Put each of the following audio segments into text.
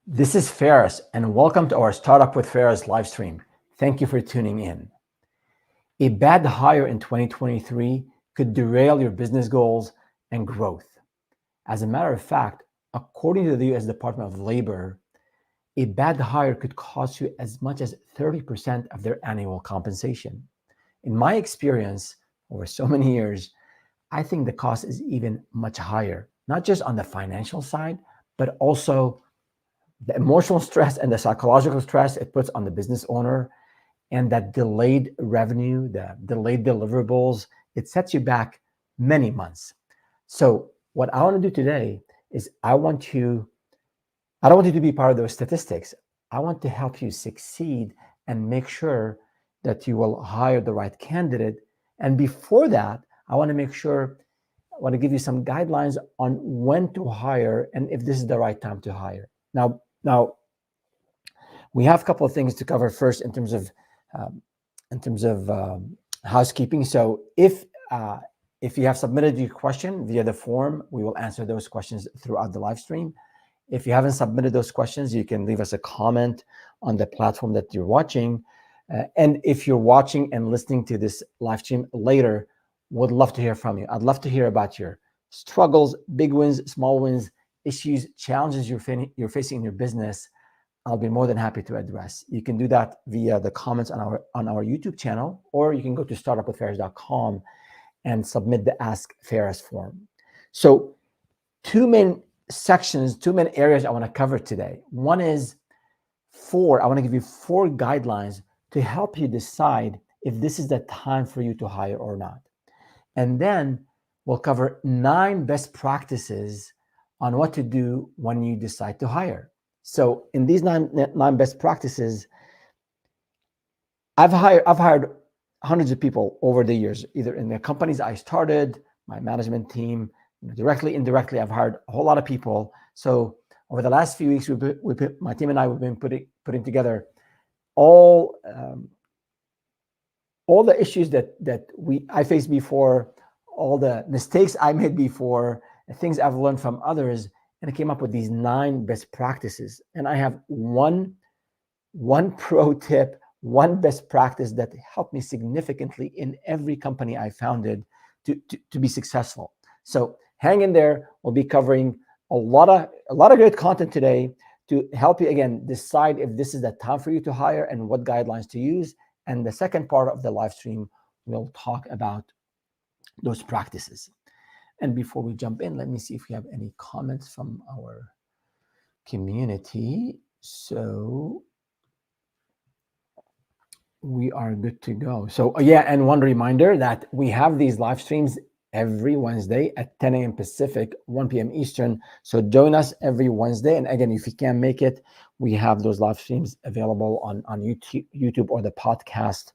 This is Ferris, and welcome to our Startup with Ferris live stream. Thank you for tuning in. A bad hire in 2023 could derail your business goals and growth. As a matter of fact, according to the US Department of Labor, a bad hire could cost you as much as 30% of their annual compensation. In my experience, over so many years, I think the cost is even much higher, not just on the financial side, but also the emotional stress and the psychological stress it puts on the business owner, and that delayed revenue, the delayed deliverables, it sets you back many months. So what I want to do today is I don't want you to be part of those statistics. I want to help you succeed and make sure that you will hire the right candidate. And before that, I want to give you some guidelines on when to hire and if this is the right time to hire. Now, we have a couple of things to cover first in terms of housekeeping. So if you have submitted your question via the form, we will answer those questions throughout the live stream. If you haven't submitted those questions, you can leave us a comment on the platform that you're watching. And if you're watching and listening to this live stream later, would love to hear from you. I'd love to hear about your struggles, big wins, small wins, issues, challenges you're facing in your business. I'll be more than happy to address. You can do that via the comments on our YouTube channel, or you can go to startupwithferris.com and submit the Ask Ferris form. So two main areas I want to cover today. One is I want to give you 4 guidelines to help you decide if this is the time for you to hire or not. And then we'll cover 9 best practices on what to do when you decide to hire. So in these nine best practices, I've hired hundreds of people over the years, either in the companies I started, my management team, directly, indirectly. I've hired a whole lot of people. So over the last few weeks, my team and I, we've been putting together all the issues that I faced before, all the mistakes I made before, and things I've learned from others, and I came up with these 9 best practices. And I have one pro tip, one best practice that helped me significantly in every company I founded to be successful. So hang in there. We'll be covering a lot of great content today to help you, again, decide if this is the time for you to hire and what guidelines to use. And the second part of the live stream, we'll talk about those practices. And before we jump in, let me see if we have any comments from our community. So we are good to go. So yeah, and one reminder that we have these live streams every Wednesday at 10 a.m. Pacific, 1 p.m. Eastern. So join us every Wednesday. And again, if you can't make it, we have those live streams available on YouTube or the podcast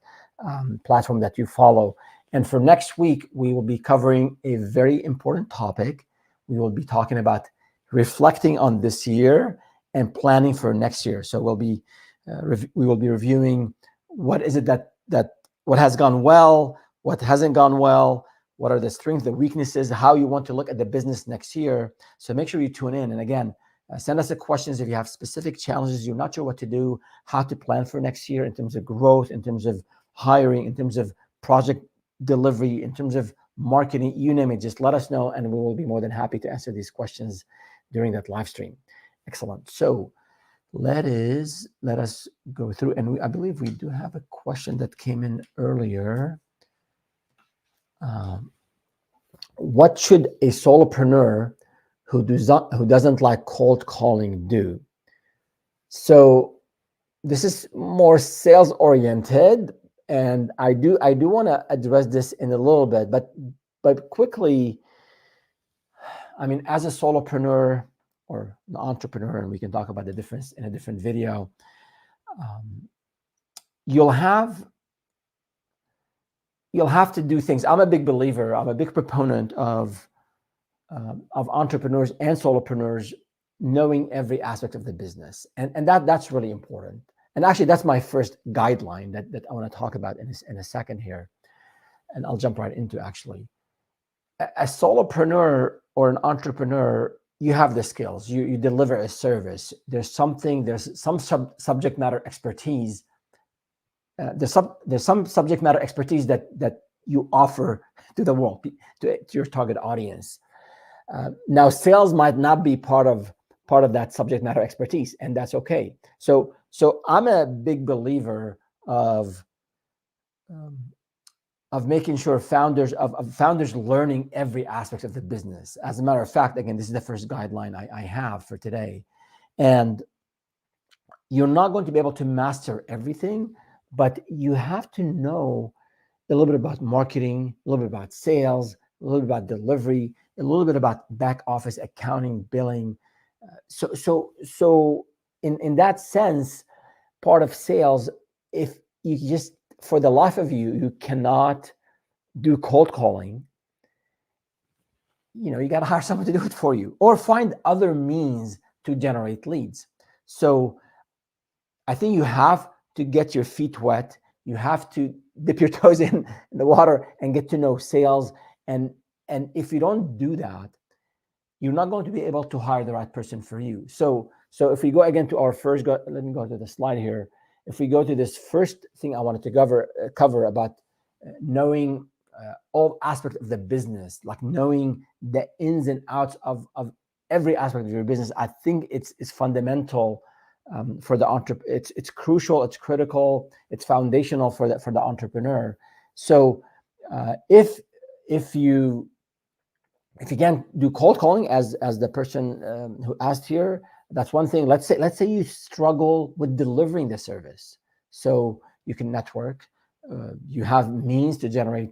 platform that you follow. And for next week, we will be covering a very important topic. We will be talking about reflecting on this year and planning for next year. So we will be reviewing what is it that what has gone well, what hasn't gone well, what are the strengths, the weaknesses, how you want to look at the business next year. So make sure you tune in. And again, send us the questions if you have specific challenges, you're not sure what to do, how to plan for next year in terms of growth, in terms of hiring, in terms of project delivery, in terms of marketing, you name it, just let us know and we will be more than happy to answer these questions during that live stream. Excellent. So let us go through, and I believe we do have a question that came in earlier. What should a solopreneur who doesn't like cold calling do? So this is more sales oriented, and I do want to address this in a little bit, but quickly. I mean, as a solopreneur or an entrepreneur, and we can talk about the difference in a different video, you'll have to do things. I'm a big believer, I'm a big proponent of entrepreneurs and solopreneurs knowing every aspect of the business. And that's really important. And actually, that's my first guideline that I want to talk about in a second here. And I'll jump right into actually. A solopreneur or an entrepreneur you have the skills, you deliver a service, there's some subject matter expertise, there's some subject matter expertise that you offer to the world, to your target audience. Now, sales might not be part of that subject matter expertise, and that's okay. So I'm a big believer um, of making sure founders learning every aspect of the business. As a matter of fact, again, this is the first guideline I have for today. And you're not going to be able to master everything, but you have to know a little bit about marketing, a little bit about sales, a little bit about delivery, a little bit about back office accounting, billing. So in that sense, part of sales, if you just, for the life of you cannot do cold calling, you got to hire someone to do it for you, or find other means to generate leads. So I think you have to get your feet wet. You have to dip your toes in the water and get to know sales. And if you don't do that, you're not going to be able to hire the right person for you. So if we go again to our first, let me go to the slide here. If we go to this first thing I wanted to cover about knowing all aspects of the business, like knowing the ins and outs of every aspect of your business, I think it's fundamental for the entrepreneur. It's crucial, it's critical, it's foundational for the entrepreneur. So if you can't do cold calling, as the person who asked here, that's one thing. Let's say you struggle with delivering the service, so you can network. You have means to generate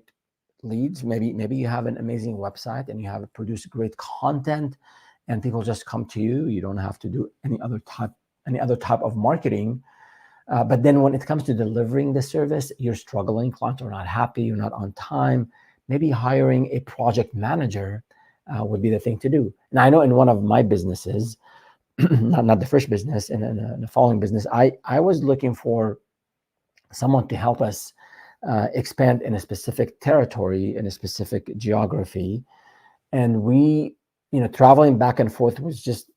leads. Maybe you have an amazing website and you have produced great content, and people just come to you. You don't have to do any other type of marketing. But then when it comes to delivering the service, you're struggling. Clients are not happy. You're not on time. Maybe hiring a project manager would be the thing to do. And I know in one of my businesses, not the first business, in the following business, I was looking for someone to help us expand in a specific territory, in a specific geography. And we, traveling back and forth was just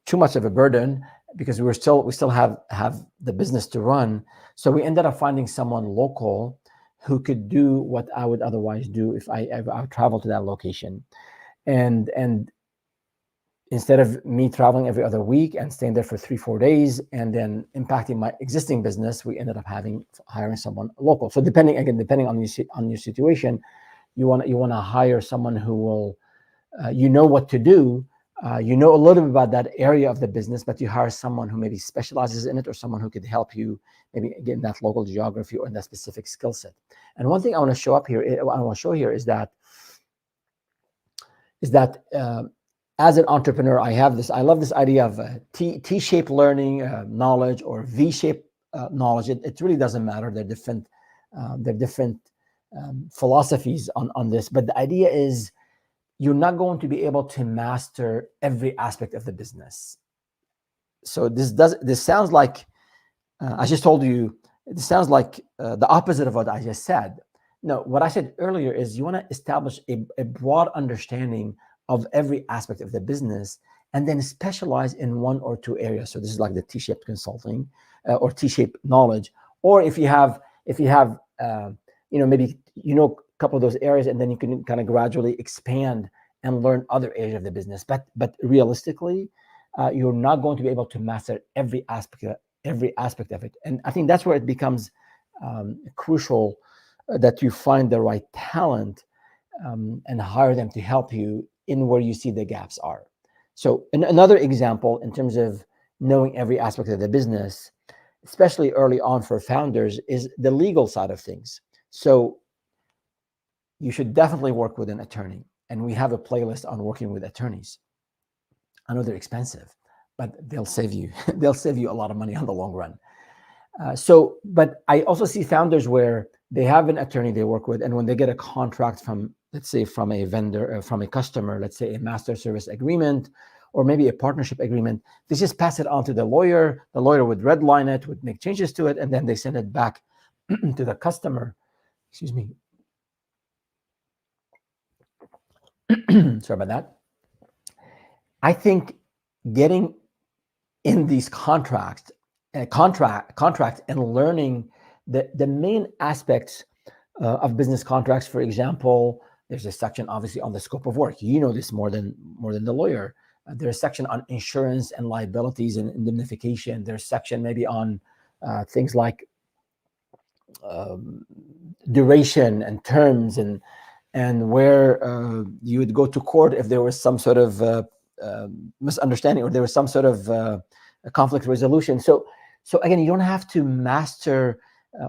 too much of a burden, because we still have the business to run. So we ended up finding someone local who could do what I would otherwise do if I travel to that location. And instead of me traveling every other week and staying there for 3-4 days and then impacting my existing business, we ended up hiring someone local. So depending on your situation, you want to hire someone who will, what to do. A little bit about that area of the business, but you hire someone who maybe specializes in it, or someone who could help you maybe get in that local geography or in that specific skill set. And one thing I want to show here is that as an entrepreneur, I love this idea of T-shaped learning knowledge, or V-shaped knowledge. It really doesn't matter. They're different philosophies on this, but the idea is, you're not going to be able to master every aspect of the business. So this sounds like, I just told you, this sounds like the opposite of what I just said. No, what I said earlier is, you want to establish a broad understanding of every aspect of the business, and then specialize in one or two areas. So this is like the T-shaped consulting or T-shaped knowledge. Or if you have maybe a couple of those areas, and then you can kind of gradually expand and learn other areas of the business. But realistically, you're not going to be able to master every aspect of it. And I think that's where it becomes crucial that you find the right talent and hire them to help you in where you see the gaps are. So another example in terms of knowing every aspect of the business, especially early on for founders, is the legal side of things. So you should definitely work with an attorney. And we have a playlist on working with attorneys. I know they're expensive, but they'll save you a lot of money on the long run. But I also see founders where they have an attorney they work with, and when they get a contract from, let's say, from a vendor, from a customer, let's say a master service agreement, or maybe a partnership agreement, they just pass it on to the lawyer. The lawyer would redline it, would make changes to it, and then they send it back to the customer. Excuse me. Sorry about that. I think getting in these contracts and learning the main aspects of business contracts. For example, there's a section obviously on the scope of work. You know this more than the lawyer. There's a section on insurance and liabilities and indemnification. There's a section maybe on things like um, duration and terms, and where you would go to court if there was some sort of misunderstanding, or there was some sort of a conflict resolution. So again, you don't have to master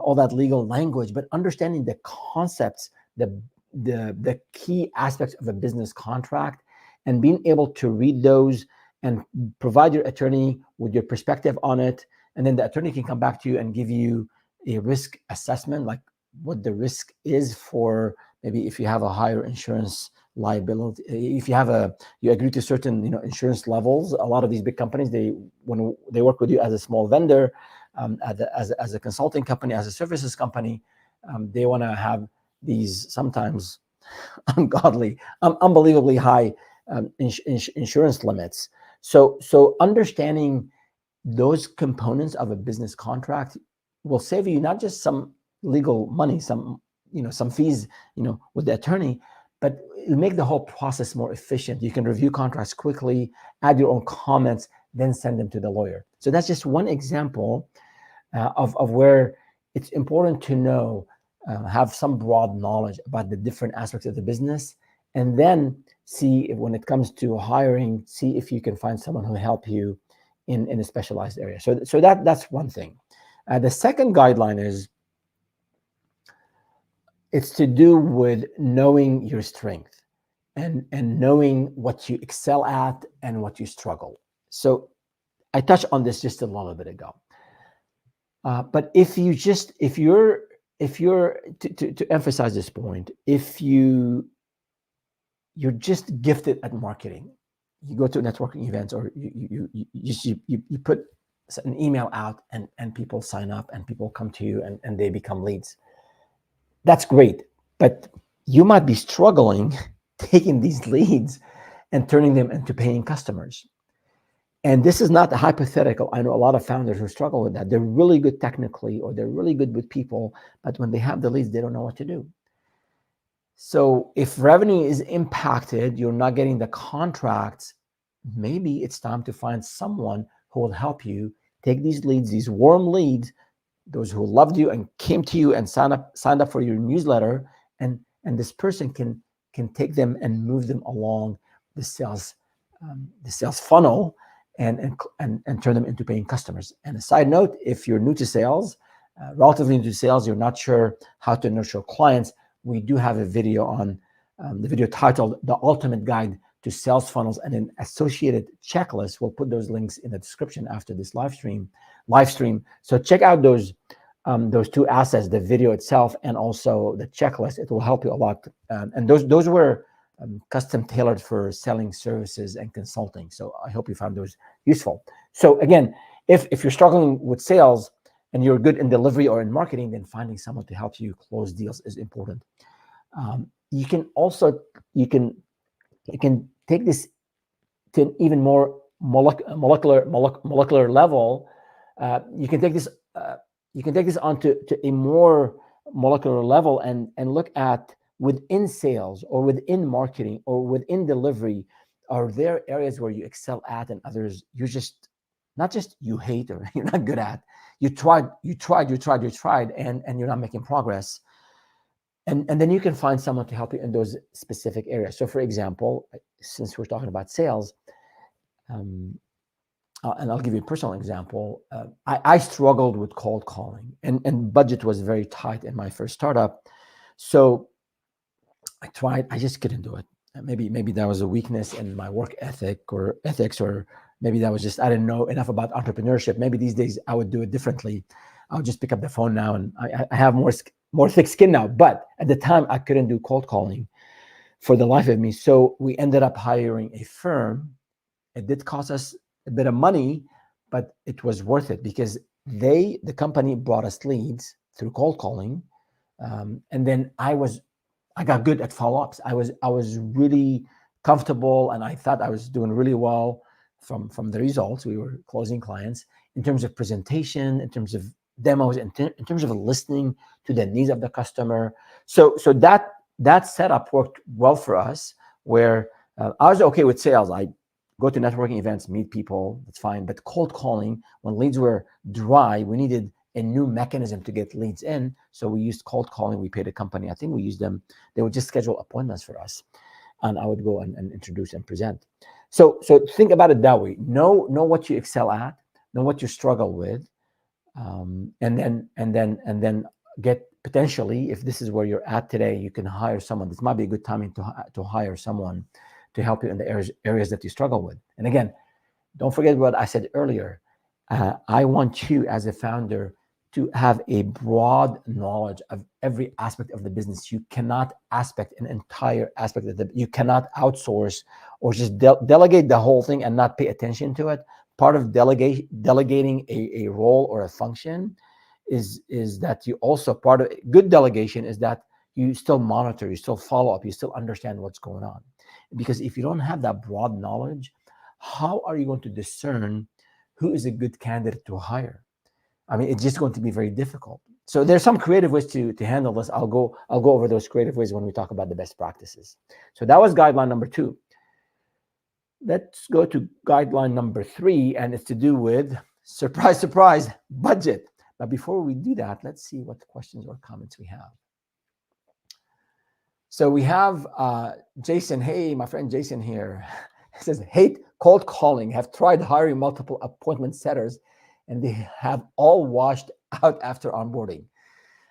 all that legal language, but understanding the concepts, the key aspects of a business contract, and being able to read those and provide your attorney with your perspective on it, and then the attorney can come back to you and give you a risk assessment, like what the risk is for maybe if you have a higher insurance liability, if you agree to certain insurance levels. A lot of these big companies, when they work with you as a small vendor, as a consulting company, as a services company, they want to have these sometimes ungodly, unbelievably high insurance limits. So understanding those components of a business contract will save you not just some legal money, some fees, with the attorney, but it'll make the whole process more efficient. You can review contracts quickly, add your own comments, then send them to the lawyer. So that's just one example of where it's important to know, have some broad knowledge about the different aspects of the business, and then see if, when it comes to hiring, see if you can find someone who will help you in a specialized area. So that's one thing. The second guideline is, it's to do with knowing your strength and knowing what you excel at and what you struggle. So I touched on this just a little bit ago. But if you're to emphasize this point, if you're just gifted at marketing, you go to networking events, or you put an email out, and people sign up, and people come to you, and they become leads. That's great, but you might be struggling taking these leads and turning them into paying customers. And this is not a hypothetical. I know a lot of founders who struggle with that. They're really good technically, or they're really good with people, but when they have the leads, they don't know what to do. So if revenue is impacted, you're not getting the contracts, maybe it's time to find someone who will help you take these leads, these warm leads, those who loved you and came to you and signed up for your newsletter, and this person can take them and move them along the sales funnel, and turn them into paying customers. And a side note, if you're new to sales, relatively new to sales, you're not sure how to nurture clients, we do have a video on the video titled "The Ultimate Guide to Sales Funnels" and an associated checklist. We'll put those links in the description after this live stream. So check out those two assets, the video itself and also the checklist. It will help you a lot. And those were custom tailored for selling services and consulting. So I hope you found those useful. So again, if you're struggling with sales and you're good in delivery or in marketing, then finding someone to help you close deals is important. You can take this to an even more molecular level. You can take this onto a more molecular level and look at, within sales or within marketing or within delivery, are there areas where you excel at and others you just not just you hate or you're not good at? You tried, and you're not making progress. And then you can find someone to help you in those specific areas. So for example, since we're talking about sales, and I'll give you a personal example. I struggled with cold calling, and budget was very tight in my first startup. So I just couldn't do it. Maybe that was a weakness in my work ethics, or maybe that was just, I didn't know enough about entrepreneurship. Maybe these days I would do it differently. I would just pick up the phone now, and I have more thick skin now. But at the time, I couldn't do cold calling for the life of me. So we ended up hiring a firm. It did cost us a bit of money, but it was worth it, because the company brought us leads through cold calling, and then I got good at follow-ups. I was really comfortable, and I thought I was doing really well from the results. We were closing clients in terms of presentation, in terms of demos, in terms of listening to the needs of the customer. So that setup worked well for us, where I was okay with sales. I go to networking events, meet people, that's fine. But cold calling, when leads were dry, we needed a new mechanism to get leads in. So we used cold calling. We paid a company. I think we used them. They would just schedule appointments for us, and I would go and introduce and present. So think about it that way. Know what you excel at, know what you struggle with, and then get, potentially, if this is where you're at today, you can hire someone. This might be a good timing to hire someone to help you in the areas that you struggle with. And again, don't forget what I said earlier. I want you as a founder to have a broad knowledge of every aspect of the business. You cannot aspect an entire aspect of you cannot outsource or just delegate the whole thing and not pay attention to it. Part of delegating a role or a function is that you also, part of good delegation is that you still monitor, you still follow up, you still understand what's going on. Because if you don't have that broad knowledge, how are you going to discern who is a good candidate to hire? I mean, it's just going to be very difficult. So there's some creative ways to handle this. I'll go over those creative ways when we talk about the best practices. So that was guideline number 2. Let's go to guideline number 3, and it's to do with, surprise, surprise, budget. But before we do that, let's see what questions or comments we have. So we have Jason. Hey, my friend Jason here. He says, hate cold calling. Have tried hiring multiple appointment setters, and they have all washed out after onboarding.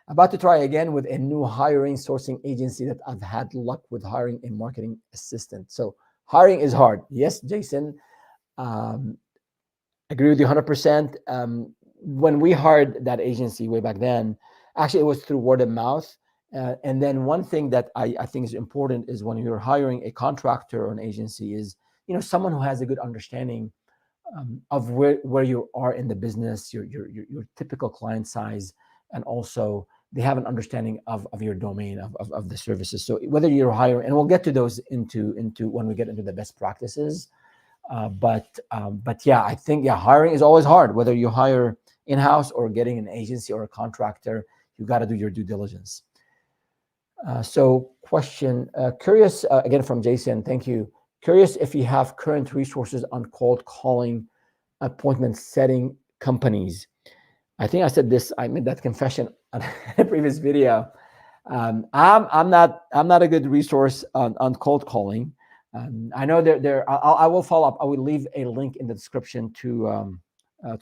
About to try again with a new hiring sourcing agency that I've had luck with hiring a marketing assistant. So hiring is hard. Yes, Jason, agree with you 100%. When we hired that agency way back then, actually it was through word of mouth. And then one thing that I think is important is when you're hiring a contractor or an agency is, someone who has a good understanding of where you are in the business, your typical client size, and also they have an understanding of your domain, of the services. So whether you're hiring, and we'll get to those into when we get into the best practices. But yeah, I think hiring is always hard. Whether you hire in-house or getting an agency or a contractor, you got to do your due diligence. So question, curious, again from Jason, thank you. Curious if you have current resources on cold calling appointment setting companies. I think I said this, I made that confession on a previous video. I'm not a good resource on cold calling. I know I will follow up. I will leave a link in the description to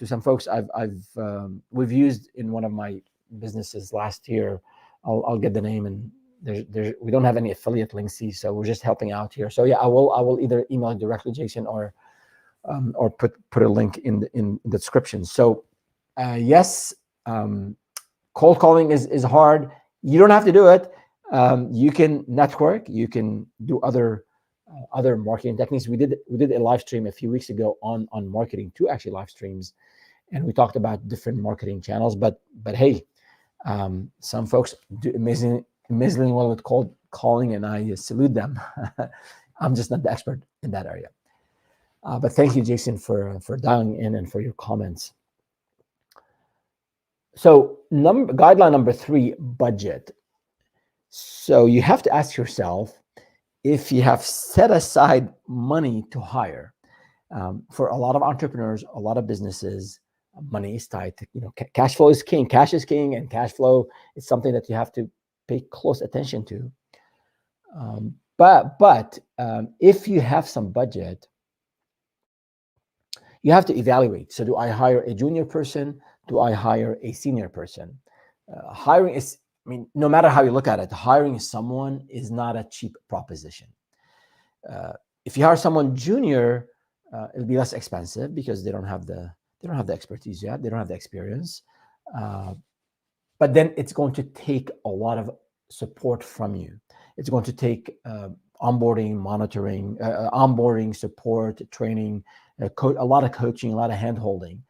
some folks we've used in one of my businesses last year. I'll get the name, and we don't have any affiliate links, so we're just helping out here. So yeah, I will either email directly Jason or put a link in the description. So yes, cold calling is hard. You don't have to do it. You can network. You can do other marketing techniques. We did a live stream a few weeks ago on marketing, 2 actually live streams, and we talked about different marketing channels. But hey, some folks do amazingly well with cold calling, and I salute them. I'm just not the expert in that area. But thank you, Jason, for dialing in and for your comments. So guideline number 3, budget. So you have to ask yourself if you have set aside money to hire. For a lot of entrepreneurs, a lot of businesses, money is tight. Cash flow is king. Cash is king, and cash flow is something that you have to pay close attention to. But if you have some budget, you have to evaluate. So do I hire a junior person? Do I hire a senior person? Hiring is, no matter how you look at it, hiring someone is not a cheap proposition. If you hire someone junior, it'll be less expensive because they don't have the expertise yet. They don't have the experience. But then it's going to take a lot of support from you. It's going to take onboarding, monitoring, onboarding, support, training, a lot of coaching, a lot of hand-holding.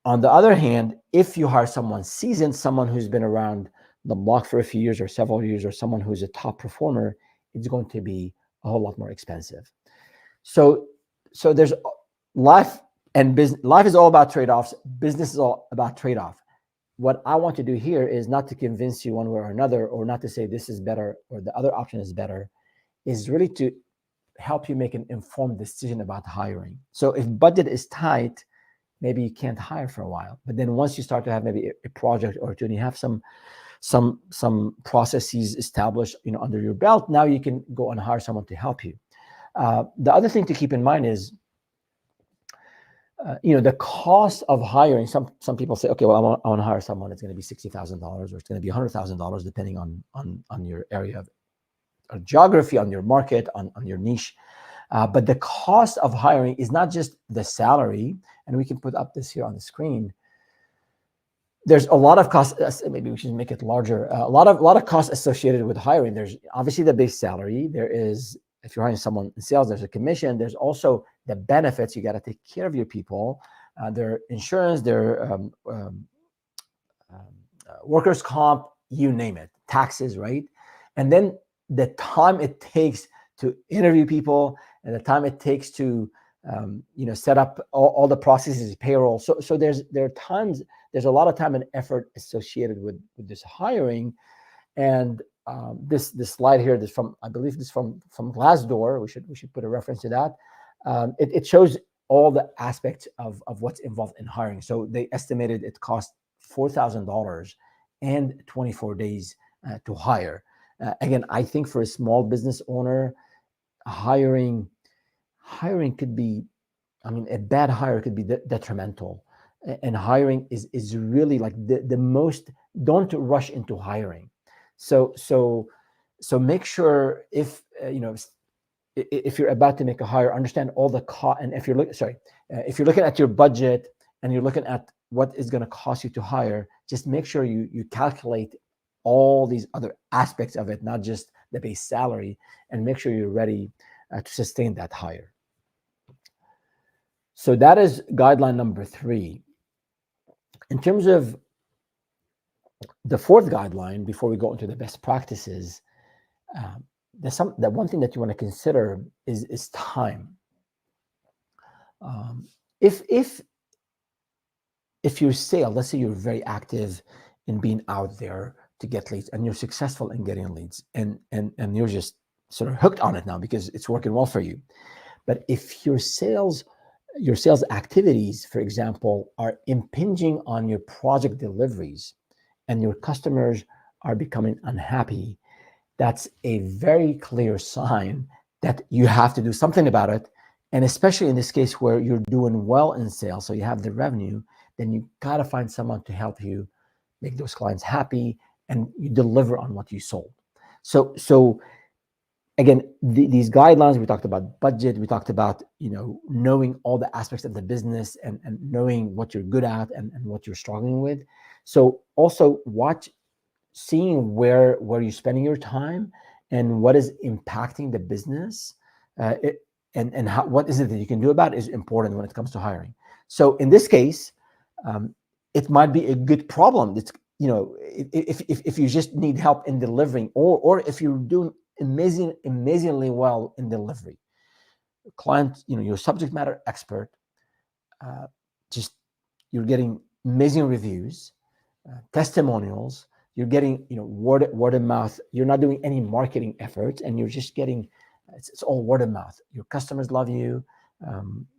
On the other hand, if you hire someone seasoned, someone who's been around the block for a few years or several years, or someone who's a top performer, it's going to be a whole lot more expensive. So there's life and business. Life is all about trade-offs. Business is all about trade-off. What I want to do here is not to convince you one way or another, or not to say this is better or the other option is better, is really to help you make an informed decision about hiring. So if budget is tight, maybe you can't hire for a while. But then once you start to have maybe a project or two, and you have some processes established, under your belt, now you can go and hire someone to help you. The other thing to keep in mind is, the cost of hiring. Some people say, okay, well, I want to hire someone. It's going to be $60,000 or it's going to be $100,000, depending on your area of geography, on your market, on your niche. But the cost of hiring is not just the salary, and we can put up this here on the screen. There's a lot of costs. Maybe we should make it larger. A lot of costs associated with hiring. There's obviously the base salary. There is, if you're hiring someone in sales, there's a commission. There's also the benefits. You got to take care of your people, their insurance, their workers' comp, you name it, taxes, right? And then the time it takes to interview people, and the time it takes to set up all the processes, payroll. So there's a lot of time and effort associated with this hiring. And this slide here, I believe this from Glassdoor. We should put a reference to that. It shows all the aspects of what's involved in hiring. So they estimated it cost $4,000 and 24 days to hire. Again, I think for a small business owner, hiring could be, a bad hire could be detrimental. And hiring is really like the most. Don't rush into hiring. So make sure if you're about to make a hire, understand all the cost. And if you're looking at your budget and you're looking at what is going to cost you to hire, just make sure you calculate all these other aspects of it, not just the base salary, and make sure you're ready to sustain that hire. So that is guideline number 3. In terms of the 4th guideline, before we go into the best practices, the one thing that you want to consider is time. If your sale, let's say you're very active in being out there to get leads, and you're successful in getting leads, and you're just sort of hooked on it now because it's working well for you. But if your sales activities, for example, are impinging on your project deliveries, and your customers are becoming unhappy, that's a very clear sign that you have to do something about it. And especially in this case where you're doing well in sales, so you have the revenue, then you got to find someone to help you make those clients happy and you deliver on what you sold. So again, these guidelines, we talked about budget, we talked about knowing all the aspects of the business and knowing what you're good at and what you're struggling with. So also seeing where you're spending your time and what is impacting the business, and what is it that you can do about it is important when it comes to hiring. So in this case, it might be a good problem. It's if you just need help in delivering, or if you're doing amazingly well in delivery, client, you're subject matter expert, just you're getting amazing reviews, testimonials, you're getting word of mouth, you're not doing any marketing efforts, and you're just getting it's all word of mouth. Your customers love you,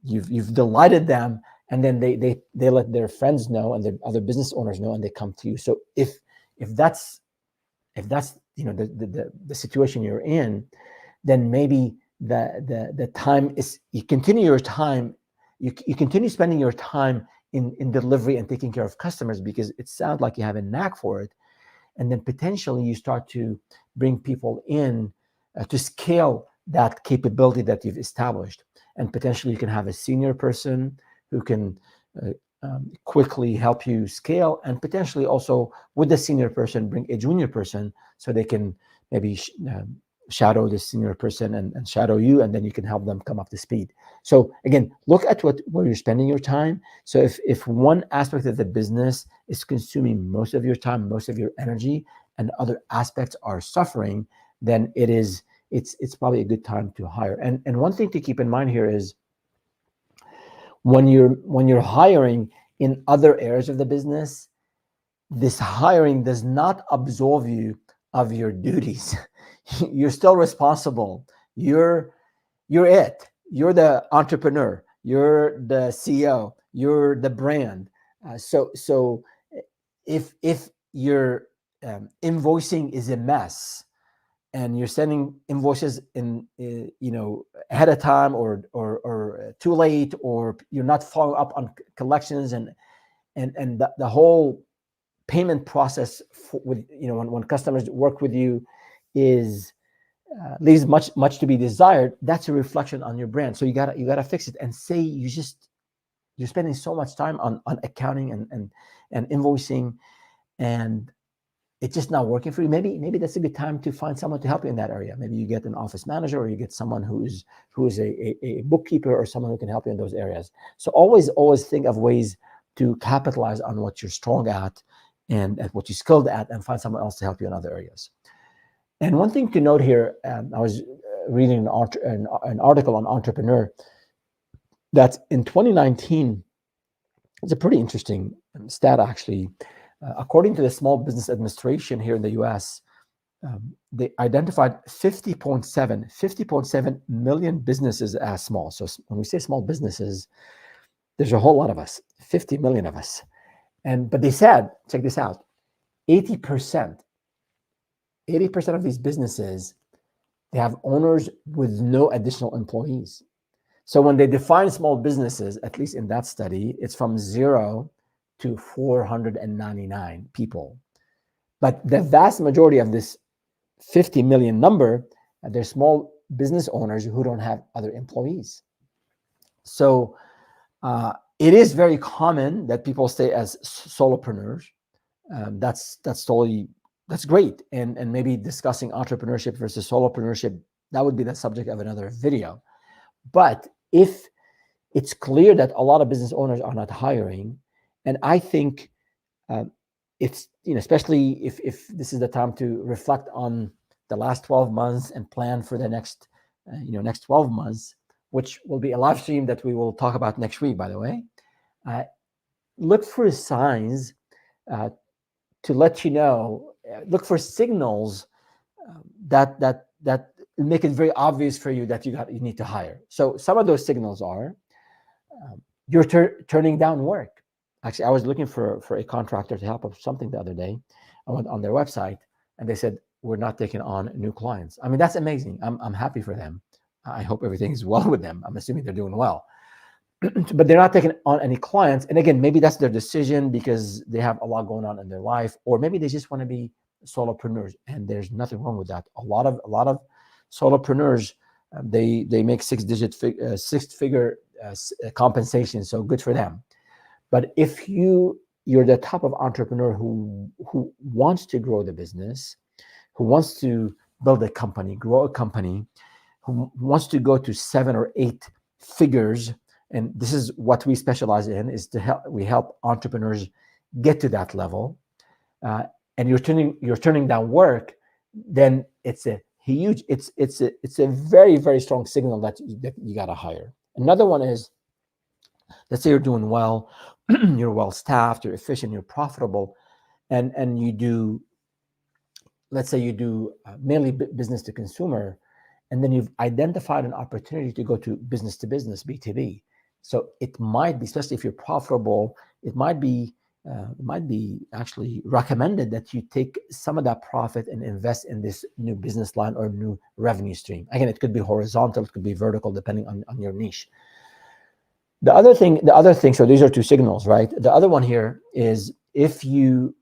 you've delighted them, and then they let their friends know and their other business owners know, and they come to you. So if that's the situation you're in, then maybe the time is, you continue spending your time in delivery and taking care of customers because it sounds like you have a knack for it. And then potentially you start to bring people in to scale that capability that you've established. And potentially you can have a senior person who can quickly help you scale, and potentially also with the senior person bring a junior person so they can maybe shadow the senior person and shadow you, and then you can help them come up to speed. So again, look at where you're spending your time. So if one aspect of the business is consuming most of your time, most of your energy, and other aspects are suffering, then it is it's probably a good time to hire. And one thing to keep in mind here is when you're hiring in other areas of the business, this hiring does not absolve you of your duties. You're still responsible. You're it. You're the entrepreneur. You're the CEO. You're the brand. So if your invoicing is a mess, and you're sending invoices in ahead of time, or too late, or you're not following up on collections, and the whole payment process with when customers work with you is leaves much to be desired, that's a reflection on your brand. So you gotta fix it, and say you're spending so much time on accounting and invoicing, and it's just not working for you. Maybe that's a good time to find someone to help you in that area. Maybe you get an office manager, or you get someone who is a bookkeeper, or someone who can help you in those areas. So always think of ways to capitalize on what you're strong at and at what you're skilled at, and find someone else to help you in other areas. And one thing to note here, I was reading an article on Entrepreneur that in 2019, it's a pretty interesting stat actually. According to the Small Business Administration here in the US, they identified 50.7 million businesses as small. So when we say small businesses, there's a whole lot of us, 50 million of us. But they said, check this out, 80% of these businesses, they have owners with no additional employees. So when they define small businesses, at least in that study, it's from 0 to 499 people. But the vast majority of this 50 million number, they're small business owners who don't have other employees. So it is very common that people stay as solopreneurs. That's great. And maybe discussing entrepreneurship versus solopreneurship, that would be the subject of another video. But if it's clear that a lot of business owners are not hiring, and I think it's, especially if this is the time to reflect on the last 12 months and plan for the next 12 months, which will be a live stream that we will talk about next week, by the way. Look for signs to let you know, look for signals that make it very obvious for you that you need to hire. So some of those signals are you're turning down work. Actually, I was looking for a contractor to help with something the other day. I went on their website and they said, we're not taking on new clients. I mean, that's amazing. I'm happy for them. I hope everything is well with them. I'm assuming they're doing well. But they're not taking on any clients. And again, maybe that's their decision because they have a lot going on in their life, or maybe they just want to be solopreneurs, and there's nothing wrong with that. A lot of solopreneurs, they make six-figure compensation, so good for them. But if you're the type of entrepreneur who wants to grow the business, who wants to build a company, grow a company, who wants to go to 7 or 8 figures, and this is what we specialize in, is we help entrepreneurs get to that level, and you're turning down work, then it's a very, very strong signal that you got to hire. Another one is, let's say you're doing well, you're well staffed, you're efficient, you're profitable, and you do, let's say you do mainly business to consumer, and then you've identified an opportunity to go to business to business, B2B. So it might be, especially if you're profitable, it might be actually recommended that you take some of that profit and invest in this new business line or new revenue stream. Again, it could be horizontal, it could be vertical, depending on your niche. The other thing, so these are 2 signals, right? The other one here is if your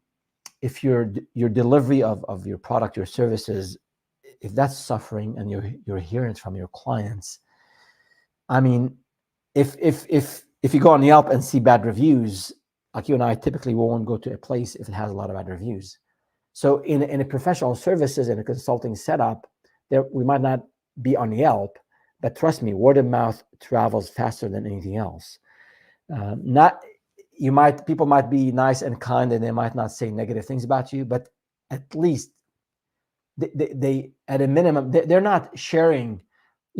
delivery of your product, your services, if that's suffering and you're hearing it from your clients, I mean, if you go on Yelp and see bad reviews, like you and I typically won't go to a place if it has a lot of bad reviews. So in a professional services and a consulting setup, we might not be on Yelp, but trust me, word of mouth travels faster than anything else. People might be nice and kind, and they might not say negative things about you, but at least they at a minimum, they're not sharing,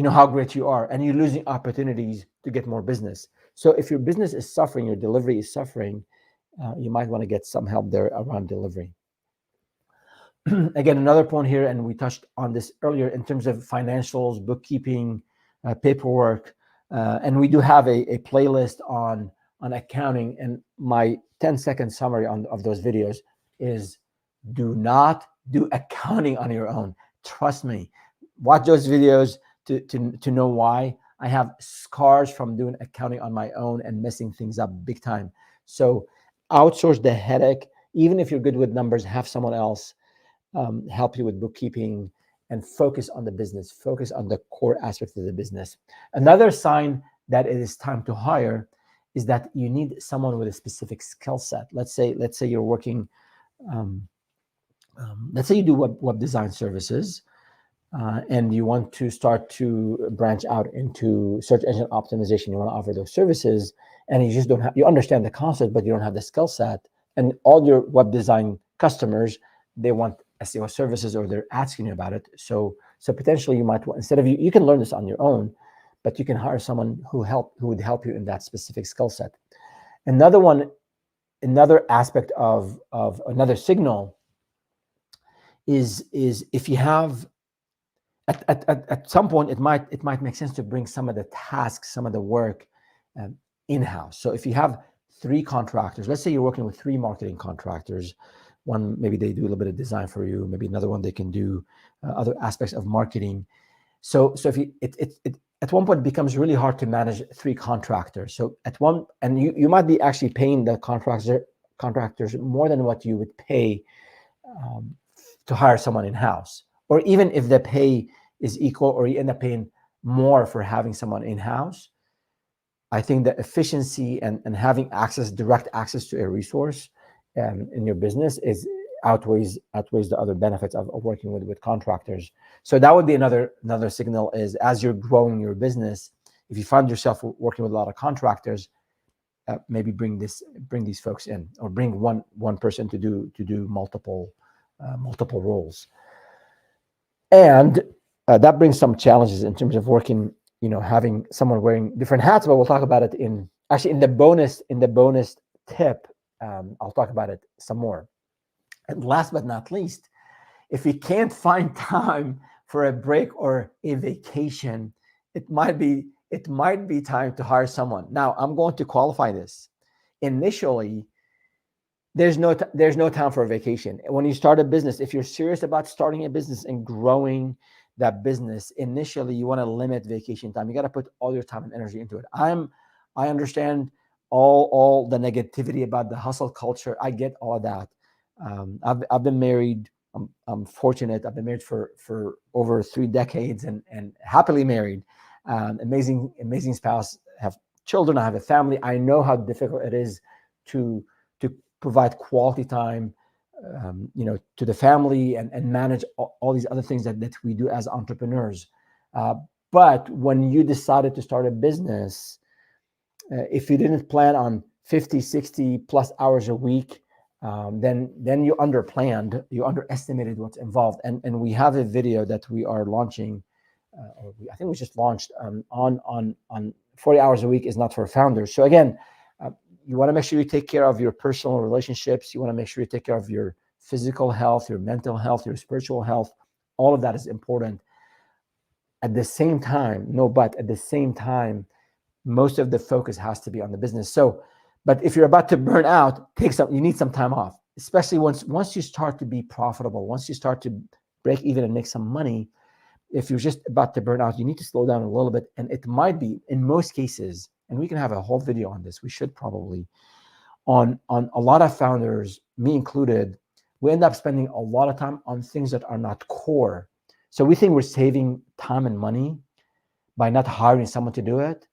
how great you are, and you're losing opportunities to get more business. So if your business is suffering, your delivery is suffering, you might want to get some help there around delivery. Again, another point here, and we touched on this earlier in terms of financials, bookkeeping, paperwork, and we do have a playlist on accounting. And my 10-second summary of those videos is: do not do accounting on your own. Trust me. Watch those videos to know why. I have scars from doing accounting on my own and messing things up big time. So outsource the headache. Even if you're good with numbers, have someone else help you with bookkeeping, and focus on the business, focus on the core aspects of the business. Another sign that it is time to hire is that you need someone with a specific skill set. Let's say you're working, let's say you do web design services, and you want to start to branch out into search engine optimization. You want to offer those services, and you just don't have, you understand the concept, but you don't have the skill set. And all your web design customers, they want SEO services, or they're asking you about it. So potentially you might, instead of you can learn this on your own, but you can hire someone who would help you in that specific skill set. Another aspect of another signal is if you have at some point, it might make sense to bring some of the tasks, some of the work in-house. So if you have 3 contractors, let's say you're working with 3 marketing contractors. One, maybe they do a little bit of design for you. Maybe another one, they can do other aspects of marketing. So if you, it at one point, it becomes really hard to manage 3 contractors. So and you might be actually paying the contractors more than what you would pay to hire someone in-house. Or even if the pay is equal, or you end up paying more for having someone in-house, I think the efficiency and having direct access to a resource in your business outweighs the other benefits of working with contractors. So that would be another signal, is as you're growing your business, if you find yourself working with a lot of contractors, maybe bring these folks in, or bring one person to do multiple roles. And that brings some challenges in terms of working, having someone wearing different hats, but we'll talk about it in the bonus tip. I'll talk about it some more. And last but not least, if you can't find time for a break or a vacation, it might be time to hire someone. Now, I'm going to qualify this. Initially, there's no time for a vacation. When you start a business, if you're serious about starting a business and growing that business, initially you want to limit vacation time. You got to put all your time and energy into it. I understand all the negativity about the hustle culture. I get all of that. I've been married. I'm fortunate. I've been married for over 3 decades and happily married. Amazing spouse. Have children. I have a family. I know how difficult it is to provide quality time, to the family and manage all these other things that we do as entrepreneurs. But when you decided to start a business, if you didn't plan on 50, 60 plus hours a week, then you underplanned, you underestimated what's involved. And we have a video that we are launching, I think we just launched on 40 hours a week is not for founders. So again, you want to make sure you take care of your personal relationships. You want to make sure you take care of your physical health, your mental health, your spiritual health. All of that is important. At the same time, most of the focus has to be on the business. So, but if you're about to burn out, you need some time off, especially once you start to be profitable, once you start to break even and make some money. If you're just about to burn out, you need to slow down a little bit. And it might be, in most cases, and we can have a whole video on this, we should probably, on a lot of founders, me included, we end up spending a lot of time on things that are not core. So we think we're saving time and money by not hiring someone to do it.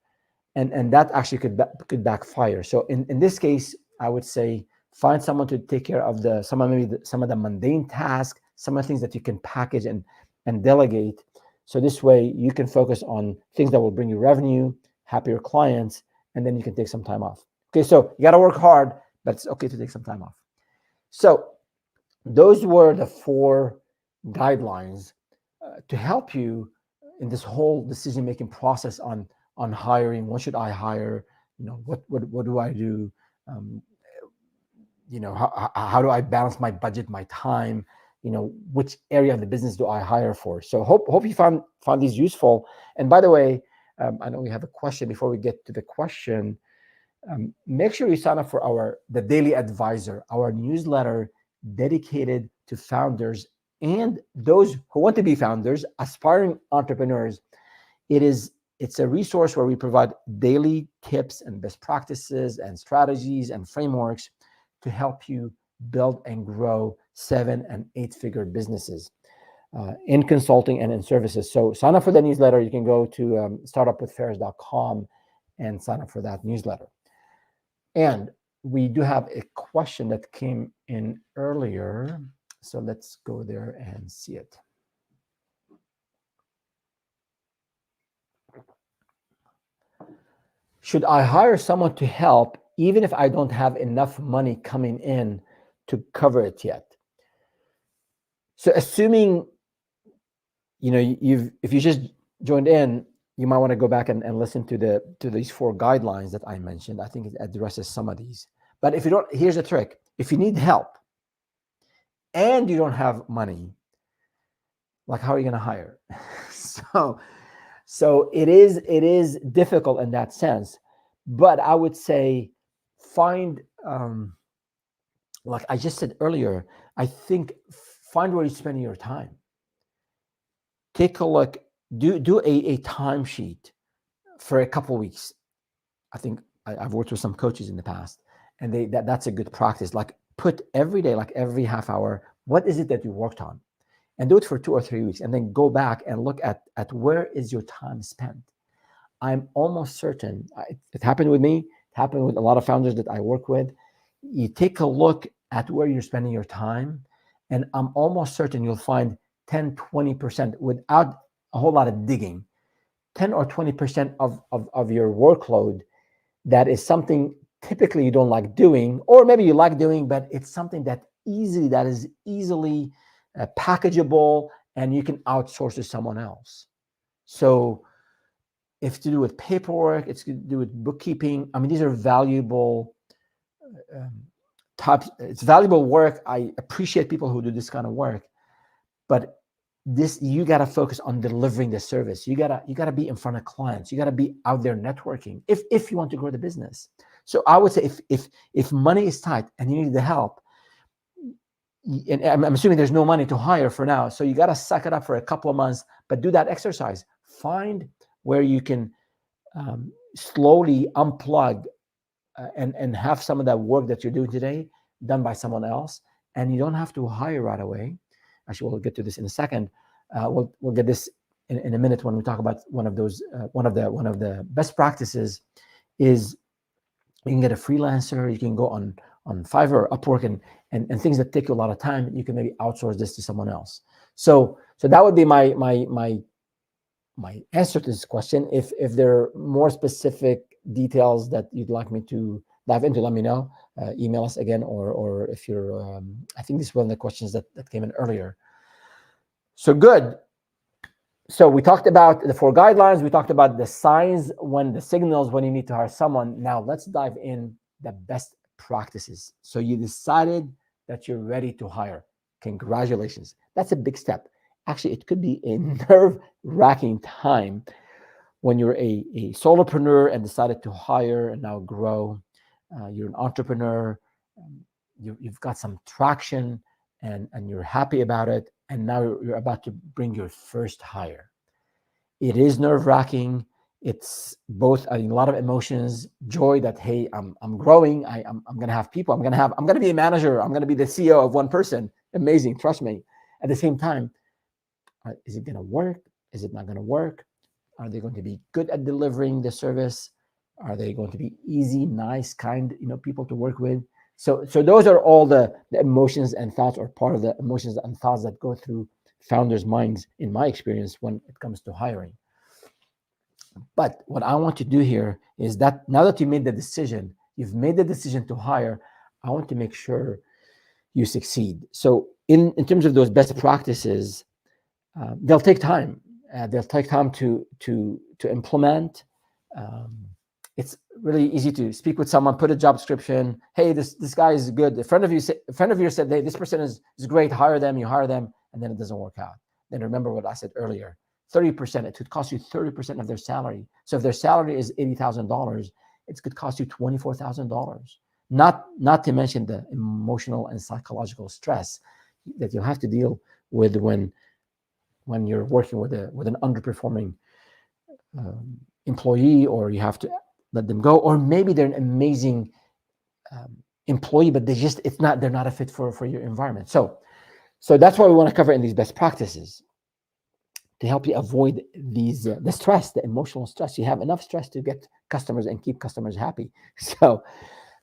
And that actually could backfire. So in this case, I would say find someone to take care of some of the mundane tasks, some of the things that you can package and delegate. So this way you can focus on things that will bring you revenue, happier clients, and then you can take some time off. Okay, so you got to work hard, but it's okay to take some time off. So those were the 4 guidelines to help you in this whole decision-making process on hiring. What should I hire? What do I do? Um, how do I balance my budget, my time? Which area of the business do I hire for? So hope you found these useful. And by the way, I know we have a question. Before we get to the question, make sure you sign up for the Daily Advisor, our newsletter dedicated to founders and those who want to be founders, aspiring entrepreneurs. It's a resource where we provide daily tips and best practices and strategies and frameworks to help you build and grow 7- and 8-figure businesses in consulting and in services. So sign up for the newsletter. You can go to startupwithferris.com and sign up for that newsletter. And we do have a question that came in earlier. So let's go there and see it. Should I hire someone to help even if I don't have enough money coming in to cover it yet? So assuming, if you just joined in, you might want to go back and listen to these 4 guidelines that I mentioned. I think it addresses some of these. But if you don't, here's the trick. If you need help and you don't have money, like, how are you going to hire? So it is difficult in that sense. But I would say find, like I just said earlier, I think find where you're spending your time. Take a look, do a timesheet for a couple of weeks. I think I've worked with some coaches in the past, and that's a good practice. Like, put every day, like every half hour, what is it that you worked on? And do it for 2 or 3 weeks, and then go back and look at where is your time spent. I'm almost certain, it happened with me, it happened with a lot of founders that I work with. You take a look at where you're spending your time, and I'm almost certain you'll find 10, 20% without a whole lot of digging, 10 or 20% of your workload that is something typically you don't like doing, or maybe you like doing, but it's something that is easily packageable, and you can outsource to someone else. So if it's to do with paperwork, it's to do with bookkeeping. I mean, these are valuable types. It's valuable work. I appreciate people who do this kind of work, but you got to focus on delivering the service. You gotta be in front of clients. You got to be out there networking if you want to grow the business. So I would say if money is tight and you need the help, and I'm assuming there's no money to hire for now, so you got to suck it up for a couple of months, but do that exercise. Find where you can slowly unplug and have some of that work that you're doing today done by someone else, and you don't have to hire right away. Actually, we'll get to this in a second. We'll get this in a minute when we talk about one of the best practices is you can get a freelancer. You can go on Fiverr or Upwork and things that take you a lot of time. You can maybe outsource this to someone else. So that would be my answer to this question. If there are more specific details that you'd like me to dive into, let me know. Email us again, or if you're, I think this is one of the questions that came in earlier. So good. So we talked about the 4 guidelines. We talked about the signs, the signals when you need to hire someone. Now let's dive in the best practices. So you decided that you're ready to hire. Congratulations. That's a big step. Actually, it could be a nerve-wracking time when you're a solopreneur and decided to hire and now grow. You're an entrepreneur. You've got some traction and you're happy about it. And now you're about to bring your first hire. It is nerve-wracking. It's both a lot of emotions, joy that, hey, I'm growing. I'm going to have people. I'm going to be a manager. I'm going to be the CEO of one person. Amazing. Trust me. At the same time, is it going to work? Is it not going to work? Are they going to be good at delivering the service? Are they going to be easy, nice, kind, people to work with? So those are all the emotions and thoughts, or part of the emotions and thoughts that go through founders' minds, in my experience, when it comes to hiring. But what I want to do here is that now that you made the decision, you've made the decision to hire, I want to make sure you succeed. So in terms of those best practices, they'll take time. They'll take time to implement. Um, it's really easy to speak with someone, put a job description. Hey, this guy is good. A friend of yours said, hey, this person is great. Hire them. You hire them, and then it doesn't work out. Then remember what I said earlier. 30%. It could cost you 30% of their salary. So if their salary is $80,000, it could cost you $24,000. Not to mention the emotional and psychological stress that you'll have to deal with when you're working with an underperforming employee, or you have to let them go, or maybe they're an amazing employee, but they're not a fit for your environment. So that's what we want to cover in these best practices to help you avoid these the stress, the emotional stress. You have enough stress to get customers and keep customers happy. So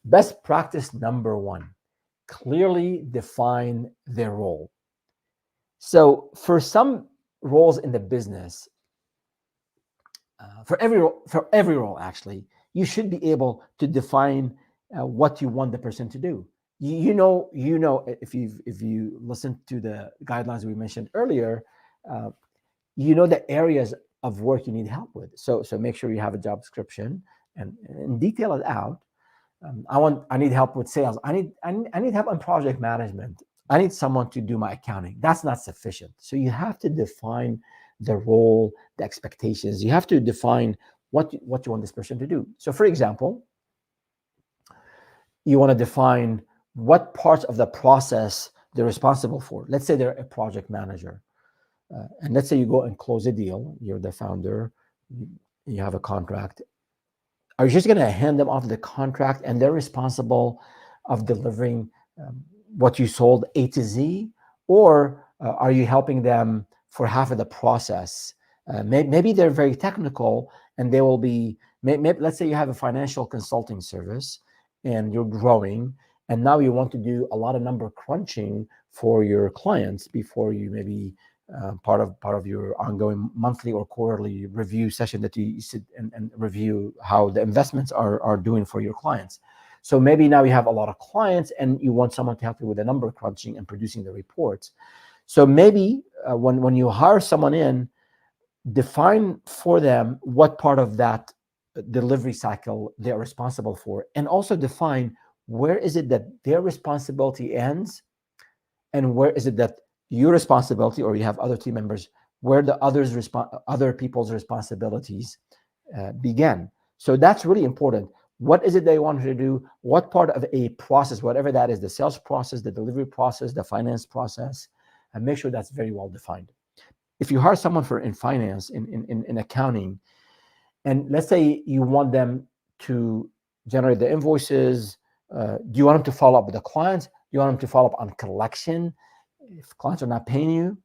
best practice number 1, clearly define their role. So for some roles in the business, for every role actually, you should be able to define what you want the person to do. You know if you listen to the guidelines we mentioned earlier, you know the areas of work you need help with. So make sure you have a job description and detail it out. I need help with sales. I need help on project management. I need someone to do my accounting. That's not sufficient. So you have to define the role, the expectations. You have to define what you want this person to do. So for example, you want to define what parts of the process they're responsible for. Let's say they're a project manager. And let's say you go and close a deal. You're the founder. You have a contract. Are you just going to hand them off the contract and they're responsible of delivering what you sold A to Z? Or are you helping them for half of the process? Maybe they're very technical and they will be, let's say you have a financial consulting service and you're growing, and now you want to do a lot of number crunching for your clients before you maybe part of your ongoing monthly or quarterly review session that you sit and review how the investments are doing for your clients. So maybe now you have a lot of clients and you want someone to help you with the number crunching and producing the reports. So maybe when you hire someone in, define for them what part of that delivery cycle they're responsible for, and also define where is it that their responsibility ends and where is it that your responsibility, or you have other team members, where the other people's responsibilities began. So that's really important. What is it they want to do? What part of a process, whatever that is, the sales process, the delivery process, the finance process, and make sure that's very well defined. If you hire someone in finance, in accounting, and let's say you want them to generate the invoices, do you want them to follow up with the clients? Do you want them to follow up on collection? If clients are not paying you,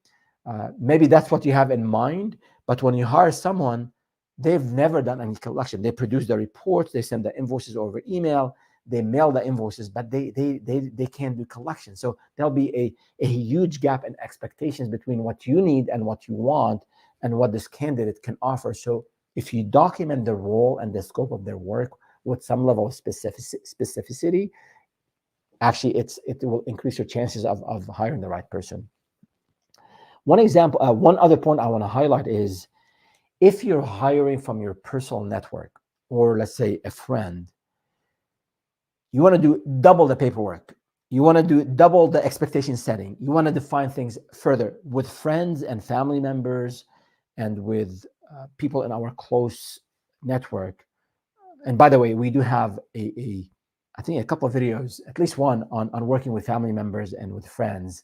maybe that's what you have in mind. But when you hire someone, they've never done any collection. They produce the reports, they send the invoices over email, they mail the invoices, but they can't do collection. So there'll be a huge gap in expectations between what you need and what you want and what this candidate can offer. So if you document the role and the scope of their work with some level of specificity, actually it will increase your chances of hiring the right person. One other point I want to highlight is, if you're hiring from your personal network, or let's say a friend, you want to do double the paperwork. You want to do double the expectation setting. You want to define things further with friends and family members and with people in our close network. And by the way, we do have I think a couple of videos, at least one on working with family members and with friends.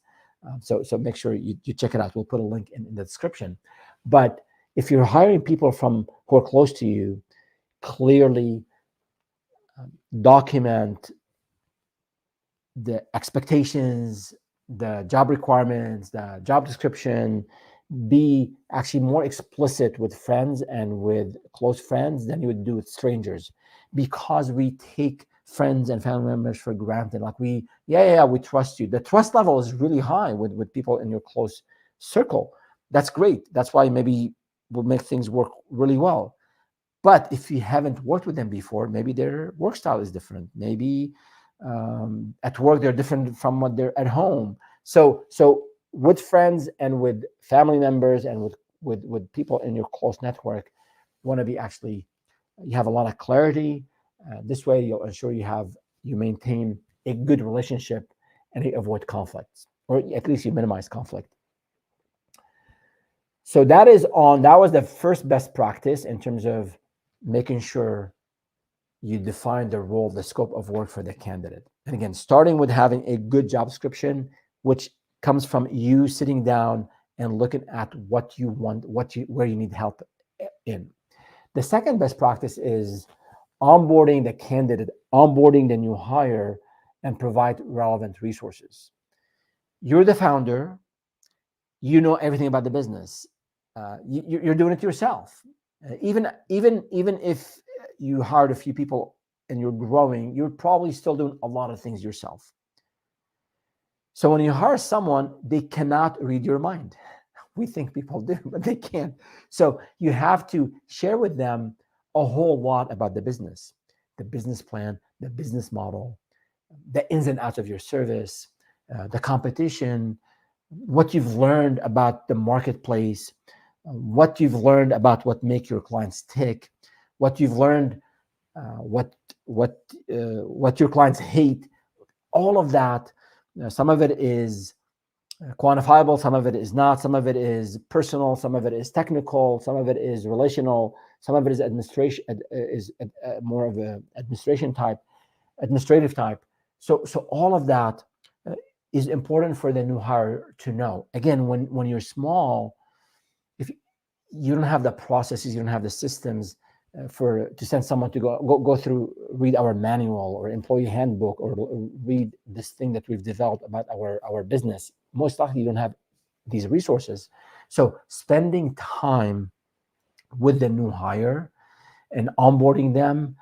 So make sure you check it out. We'll put a link in the description. But if you're hiring people who are close to you, clearly document the expectations, the job requirements, the job description. Be actually more explicit with friends and with close friends than you would do with strangers, because we take friends and family members for granted. Like we trust you. The trust level is really high with people in your close circle. That's great. That's why maybe will make things work really well. But if you haven't worked with them before, maybe their work style is different. Maybe At work, they're different from what they're at home. So with friends and with family members and with people in your close network, you want to be actually, you have a lot of clarity. This way, you'll ensure you maintain a good relationship and you avoid conflicts, or at least you minimize conflict. So that was the first best practice in terms of making sure you define the role, the scope of work for the candidate. And again, starting with having a good job description, which comes from you sitting down and looking at what you want, where you need help in. The second best practice is onboarding the candidate, onboarding the new hire, and provide relevant resources. You're the founder, you know everything about the business. You're doing it yourself. Even if you hired a few people and you're growing, you're probably still doing a lot of things yourself. So when you hire someone, they cannot read your mind. We think people do, but they can't. So you have to share with them a whole lot about the business plan, the business model, the ins and outs of your service, the competition, what you've learned about the marketplace, what you've learned about what makes your clients tick, what you've learned, what your clients hate. All of that. Some of it is quantifiable, some of it is not, some of it is personal, some of it is technical, some of it is relational, some of it is more of a administrative type. So all of that is important for the new hire to know. Again, when you're small, if you don't have the processes, you don't have the systems to send someone to go through, read our manual or employee handbook, or read this thing that we've developed about our business. Most likely you don't have these resources. So spending time with the new hire and onboarding them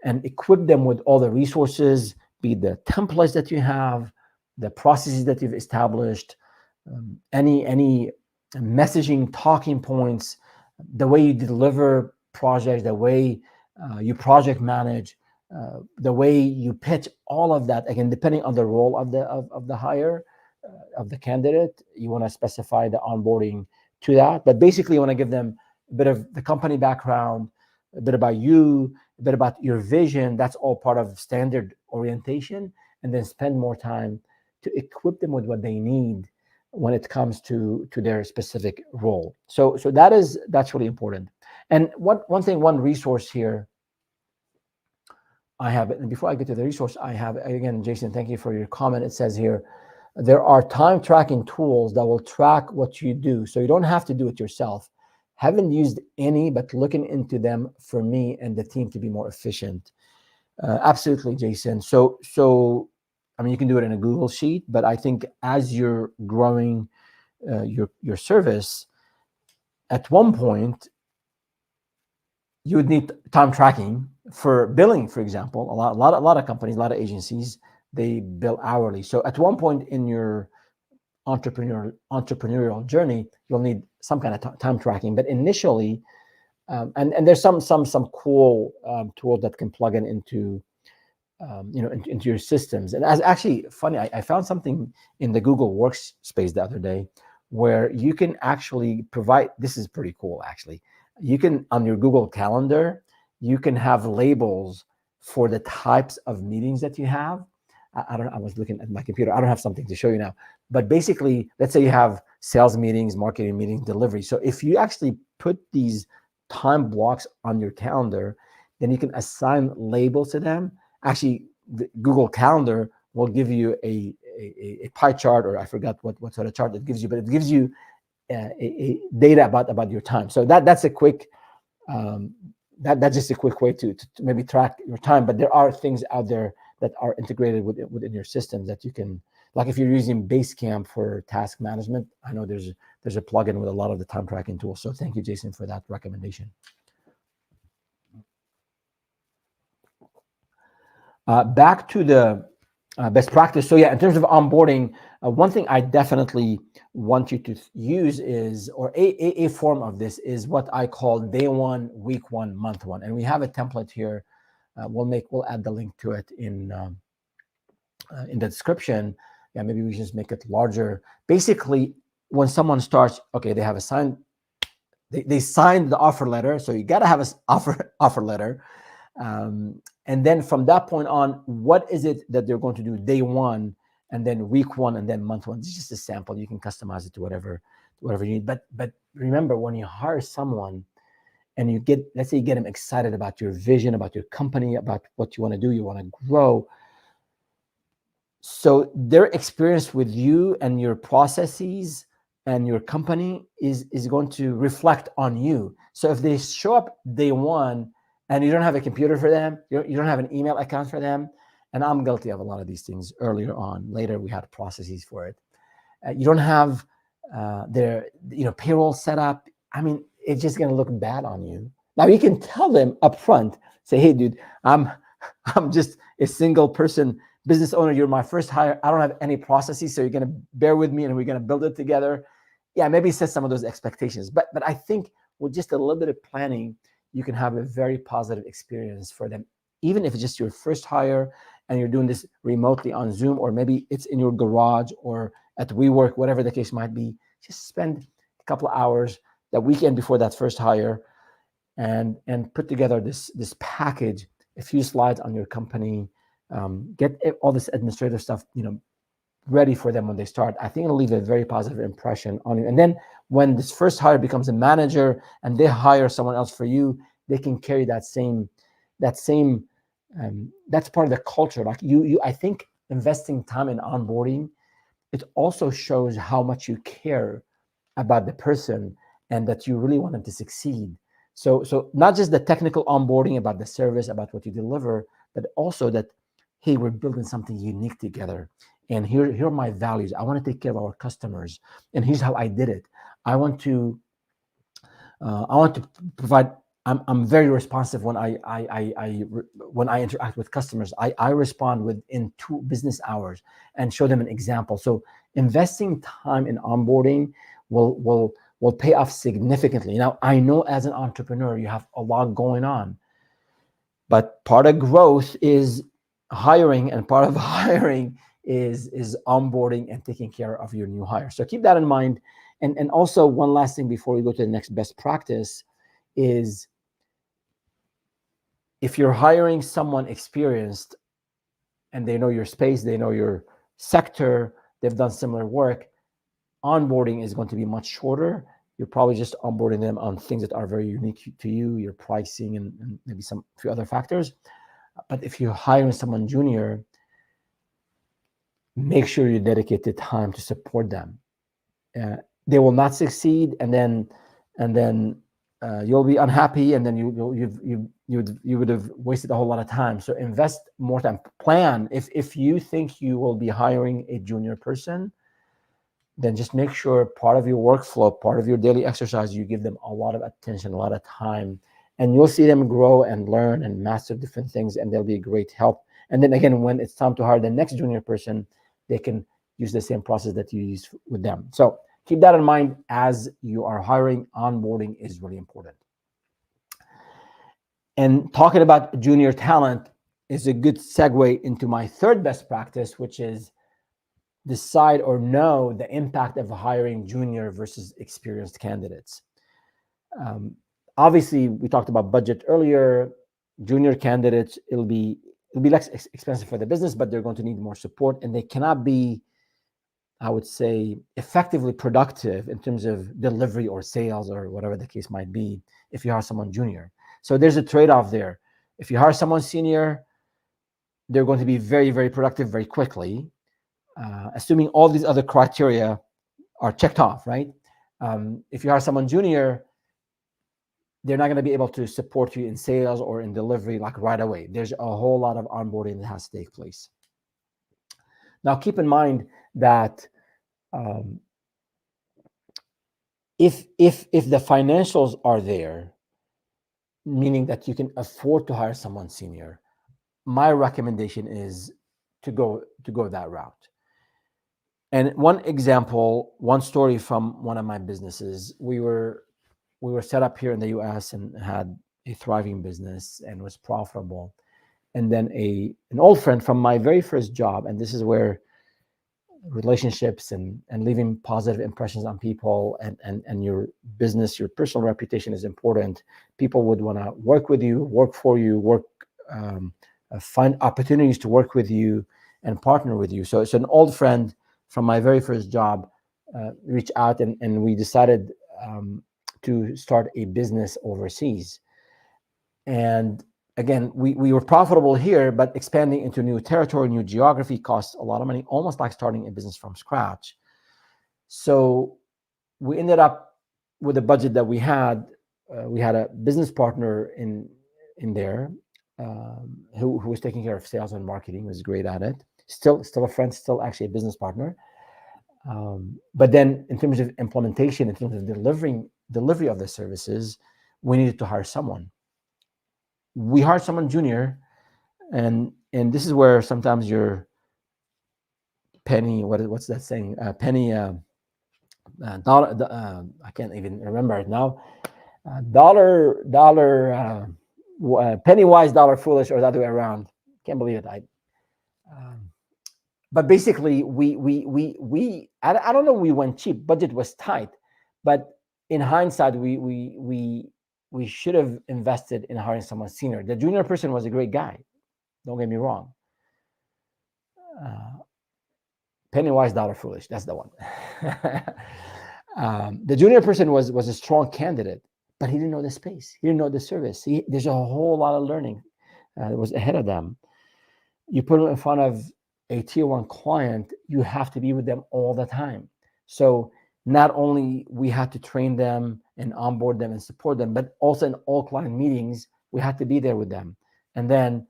and equip them with all the resources, be the templates that you have, the processes that you've established, any messaging talking points, the way you deliver projects, the way you project manage, the way you pitch, all of that. Again, depending on the role of the hire, of the candidate, you want to specify the onboarding to that. But basically, you want to give them a bit of the company background, a bit about you, a bit about your vision. That's all part of standard orientation, and then spend more time to equip them with what they need when it comes to their specific role. So that's really important. And one resource here I have, and before I get to the resource, I have, again, Jason, thank you for your comment. It says here, there are time tracking tools that will track what you do, so you don't have to do it yourself. Haven't used any, but looking into them for me and the team to be more efficient. Absolutely, Jason. So I mean, you can do it in a Google Sheet, but I think as you're growing your service, at one point, you would need time tracking for billing, for example. A lot of companies, a lot of agencies, they bill hourly. So at one point in your entrepreneurial journey, you'll need some kind of time tracking. But initially, and there's some cool tools that can plug in into into your systems. And as actually funny, I found something in the Google Workspace the other day where you can actually provide. This is pretty cool, actually. You can, on your Google Calendar, you can have labels for the types of meetings that you have. I don't know, I was looking at my computer. I don't have something to show you now. But basically, let's say you have sales meetings, marketing meetings, delivery. So if you actually put these time blocks on your calendar, then you can assign labels to them. Actually, the Google Calendar will give you a pie chart, or I forgot what sort of chart it gives you, but it gives you a data about your time. So that's a quick that's just a quick way to maybe track your time. But there are things out there that are integrated within your systems that you can, like if you're using Basecamp for task management, I know there's a plugin with a lot of the time tracking tools. So thank you, Jason, for that recommendation. Back to the best practice. So yeah, in terms of onboarding, one thing I definitely want you to use is, or a form of this is what I call day one, week one, month one. And we have a template here. We'll add the link to it in in the description. Yeah, maybe we just make it larger. Basically, when someone starts, okay, they have a signed, they signed the offer letter. So you got to have an offer letter. And then from that point on, what is it that they're going to do day one, and then week one, and then month one? It's just a sample. You can customize it to whatever you need. But remember, when you hire someone and you get, let's say you get them excited about your vision, about your company, about what you want to do, you want to grow. So their experience with you and your processes and your company is going to reflect on you. So if they show up day one and you don't have a computer for them, you don't have an email account for them, and I'm guilty of a lot of these things earlier on. Later, we had processes for it. You don't have their payroll set up. I mean, it's just going to look bad on you. Now you can tell them up front, say, hey, dude, I'm just a single person business owner. You're my first hire. I don't have any processes, so you're going to bear with me and we're going to build it together. Yeah, maybe set some of those expectations. But I think with just a little bit of planning, you can have a very positive experience for them. Even if it's just your first hire and you're doing this remotely on Zoom, or maybe it's in your garage or at WeWork, whatever the case might be, just spend a couple of hours that weekend before that first hire and put together this package, a few slides on your company, get all this administrative stuff, ready for them when they start. I think it'll leave a very positive impression on you. And then when this first hire becomes a manager and they hire someone else for you, they can carry that same that's part of the culture. Like I think investing time in onboarding, it also shows how much you care about the person and that you really want them to succeed. So not just the technical onboarding about the service, about what you deliver, but also that, hey, we're building something unique together. And here are my values. I want to take care of our customers. And here's how I did it. I want to provide. I'm very responsive when when I interact with customers. I respond within 2 business hours and show them an example. So investing time in onboarding will pay off significantly. Now, I know as an entrepreneur, you have a lot going on, but part of growth is hiring, and part of hiring is onboarding and taking care of your new hire. So keep that in mind. And also, one last thing before we go to the next best practice is, if you're hiring someone experienced and they know your space, they know your sector, they've done similar work, onboarding is going to be much shorter. You're probably just onboarding them on things that are very unique to you, your pricing, and maybe some few other factors. But if you're hiring someone junior, make sure you dedicate the time to support them. They will not succeed, and then you'll be unhappy, and then you would have wasted a whole lot of time. So invest more time. Plan. If you think you will be hiring a junior person, then just make sure part of your workflow, part of your daily exercise, you give them a lot of attention, a lot of time, and you'll see them grow and learn and master different things, and they'll be a great help. And then again, when it's time to hire the next junior person, they can use the same process that you use with them. So keep that in mind as you are hiring. Onboarding is really important. And talking about junior talent is a good segue into my third best practice, which is decide or know the impact of hiring junior versus experienced candidates. Obviously, we talked about budget earlier. Junior candidates, it'll be less expensive for the business, but they're going to need more support, and they cannot be, I would say, effectively productive in terms of delivery or sales or whatever the case might be if you hire someone junior. So there's a trade-off there. If you hire someone senior, they're going to be very, very productive very quickly, assuming all these other criteria are checked off, right? If you hire someone junior, they're not going to be able to support you in sales or in delivery like right away. There's a whole lot of onboarding that has to take place. Now, keep in mind that if the financials are there, meaning that you can afford to hire someone senior, my recommendation is to go that route. And one example, one story from one of my businesses, we were set up here in the US and had a thriving business and was profitable. and then an old friend from my very first job. And this is where relationships and leaving positive impressions on people and your business, your personal reputation is important. People would want to work with you, work for you, find opportunities to work with you and partner with you. So it's an old friend from my very first job reached out, and we decided to start a business overseas. And again, we were profitable here, but expanding into new territory, new geography costs a lot of money, almost like starting a business from scratch. So we ended up with the budget that we had. We had a business partner in there who was taking care of sales and marketing, was great at it. Still a friend, still actually a business partner. But then in terms of implementation, in terms of delivery of the services, we needed to hire someone. We hired someone junior, and this is where sometimes your penny, what's that saying? Penny dollar. I can't even remember it now. Penny wise, dollar foolish, or the other way around. Can't believe it. But basically, I don't know. We went cheap. Budget was tight, but in hindsight, we should have invested in hiring someone senior. The junior person was a great guy. Don't get me wrong. Penny wise, dollar foolish. That's the one. The junior person was a strong candidate, but he didn't know the space. He didn't know the service. There's a whole lot of learning that was ahead of them. You put him in front of a tier one client, you have to be with them all the time. So not only we had to train them and onboard them and support them, but also in all client meetings, we had to be there with them. And then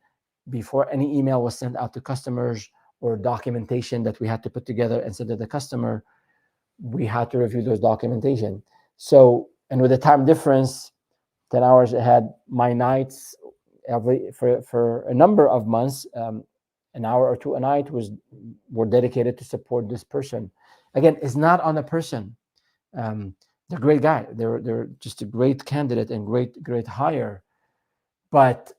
before any email was sent out to customers or documentation that we had to put together and send to the customer, we had to review those documentation. So, and with the time difference, 10 hours ahead, my nights for a number of months, an hour or two a night were dedicated to support this person. Again, it's not on the person. They're a great guy. They're just a great candidate and great hire. But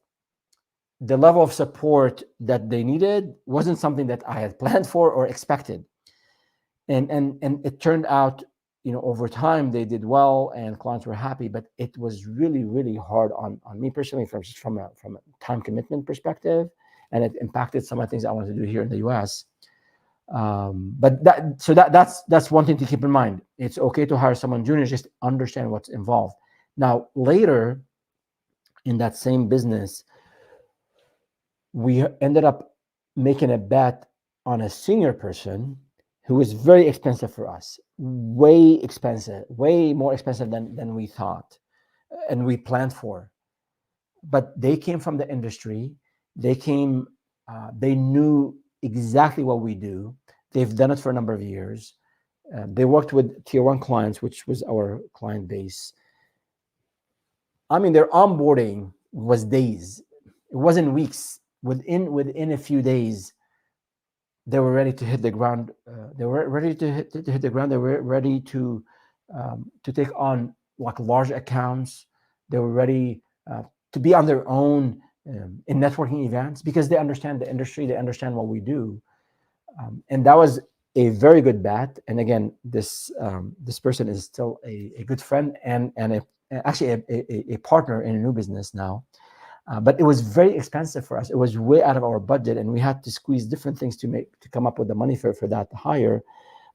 the level of support that they needed wasn't something that I had planned for or expected. And it turned out, over time they did well and clients were happy, but it was really, really hard on me personally from a time commitment perspective. And it impacted some of the things I wanted to do here in the US. But that's one thing to keep in mind. It's okay to hire someone junior, just understand what's involved. Now, later in that same business, we ended up making a bet on a senior person who was very expensive for us, way more expensive than we thought and we planned for. But they came from the industry. They knew exactly what we do. They've done it for a number of years. They worked with tier one clients, which was our client base. I mean, their onboarding was days. It wasn't weeks. Within a few days, they were ready to hit the ground. They were ready to hit the ground. They were ready to take on like large accounts. They were ready to be on their own in networking events because they understand the industry. They understand what we do, and that was a very good bet. And again, this person is still a good friend and actually a partner in a new business now. But it was very expensive for us. It was way out of our budget, and we had to squeeze different things to come up with the money for that hire.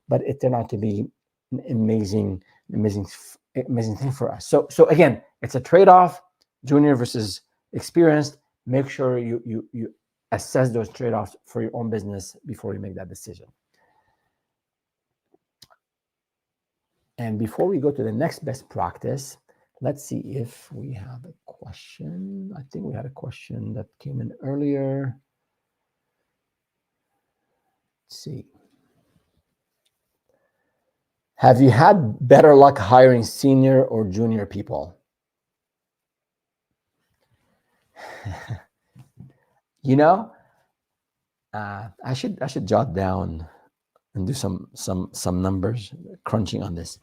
But it turned out to be an amazing thing for us. So again, it's a trade-off, junior versus experienced. Make sure you assess those trade-offs for your own business before you make that decision. And before we go to the next best practice, let's see if we have a question. I think we had a question that came in earlier. Let's see. Have you had better luck hiring senior or junior people? I should jot down and do some numbers crunching on this.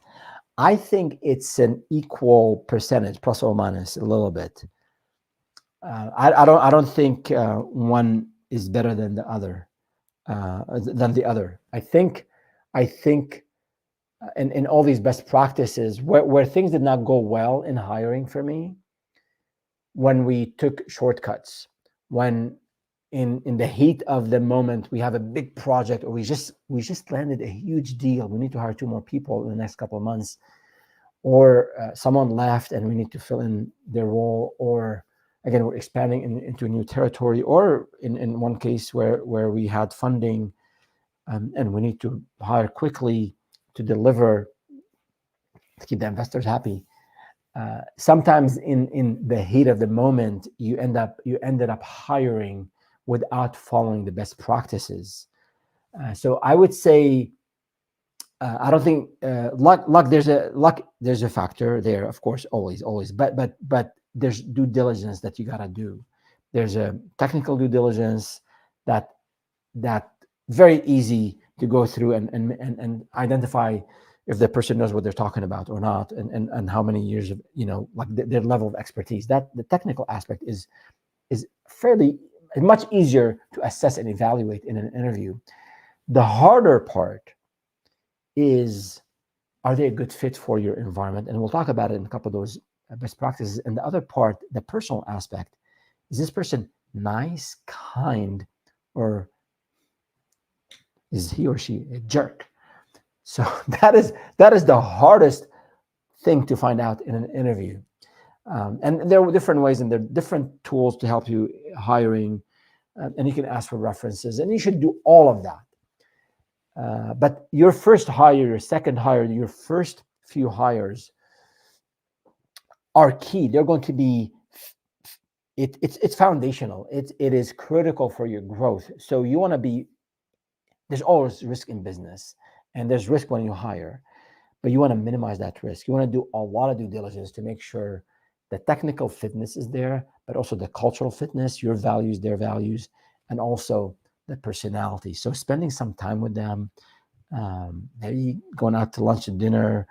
I think it's an equal percentage, plus or minus a little bit. I don't think one is better than the other. I think in all these best practices where things did not go well in hiring for me, when we took shortcuts, when in the heat of the moment we have a big project, or we just landed a huge deal, we need to hire 2 more people in the next couple of months, or someone left and we need to fill in their role, or again we're expanding into a new territory, or in one case where we had funding, and we need to hire quickly to deliver, to keep the investors happy. Sometimes in the heat of the moment, you ended up hiring without following the best practices. So I would say, I don't think luck. There's a factor there, of course, always. But there's due diligence that you gotta do. There's a technical due diligence that that very easy to go through and identify if the person knows what they're talking about or not, and how many years of, like their level of expertise. That the technical aspect is fairly much easier to assess and evaluate in an interview. The harder part is, are they a good fit for your environment? And we'll talk about it in a couple of those best practices. And the other part, the personal aspect, is this person nice, kind, or is he or she a jerk? So that is the hardest thing to find out in an interview. And there are different ways, and there are different tools to help you hiring, and you can ask for references, and you should do all of that. But your first hire, your second hire, your first few hires are key. They're going to be, it's foundational. It is critical for your growth. So you want to be, there's always risk in business, and there's risk when you hire, but you want to minimize that risk. You want to do a lot of due diligence to make sure the technical fitness is there, but also the cultural fitness, your values, their values, and also the personality. So spending some time with them, maybe going out to lunch and dinner,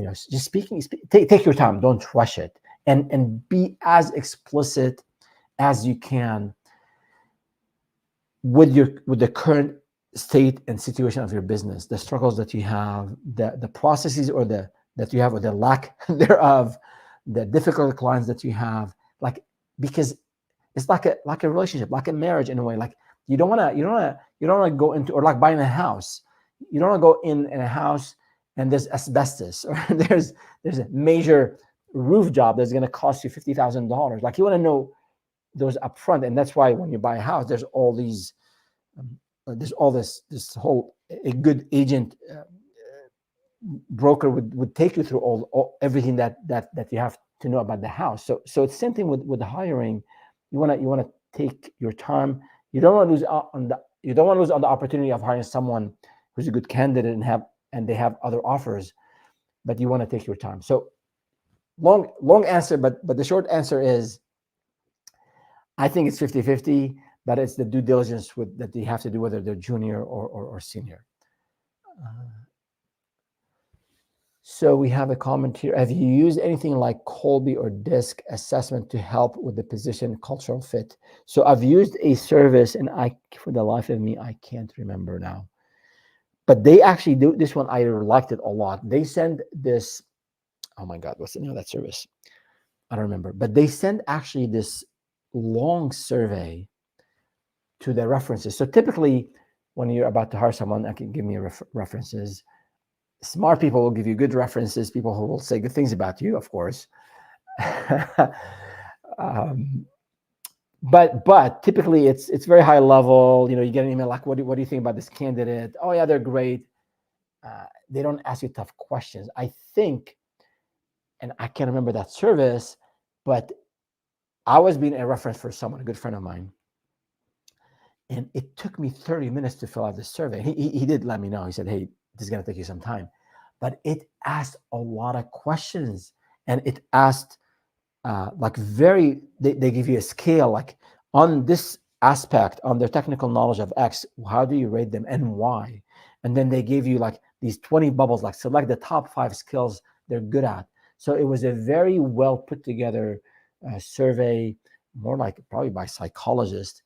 just speaking. Take your time. Don't rush it, and be as explicit as you can with the current state and situation of your business, the struggles that you have, the processes that you have, or the lack thereof, the difficult clients that you have, because it's like a relationship, like a marriage in a way. Like you don't want to go into, or like buying a house. You don't want to go in a house and there's asbestos, or there's a major roof job that's going to cost you $50,000. Like you want to know those upfront, and that's why when you buy a house, there's all this whole, a good agent, broker would take you through everything that you have to know about the house. So it's the same thing with hiring. You want to take your time. You don't want to lose on the opportunity of hiring someone who's a good candidate and they have other offers, but you want to take your time. So long answer, but the short answer is, I think it's 50-50, but it's the due diligence that you have to do, whether they're junior or senior. So we have a comment here. Have you used anything like Colby or DISC assessment to help with the position cultural fit? So I've used a service, and for the life of me, I can't remember now. But they actually do this one. I liked it a lot. They send this, oh my God, what's the name of that service? I don't remember. But they send actually this long survey to the references. So typically, when you're about to hire someone, I can give me references. Smart people will give you good references, people who will say good things about you, of course. But typically it's very high level. You get an email like, what do you think about this candidate? Oh yeah, they're great. They don't ask you tough questions, I think. And I can't remember that service, but I was being a reference for someone, a good friend of mine. And it took me 30 minutes to fill out this survey. He did let me know. He said, hey, this is going to take you some time. But it asked a lot of questions. And it asked, they give you a scale, like on this aspect, on their technical knowledge of X, how do you rate them and why? And then they gave you like these 20 bubbles, like select the top 5 skills they're good at. So it was a very well put together survey. more like probably by psychologists.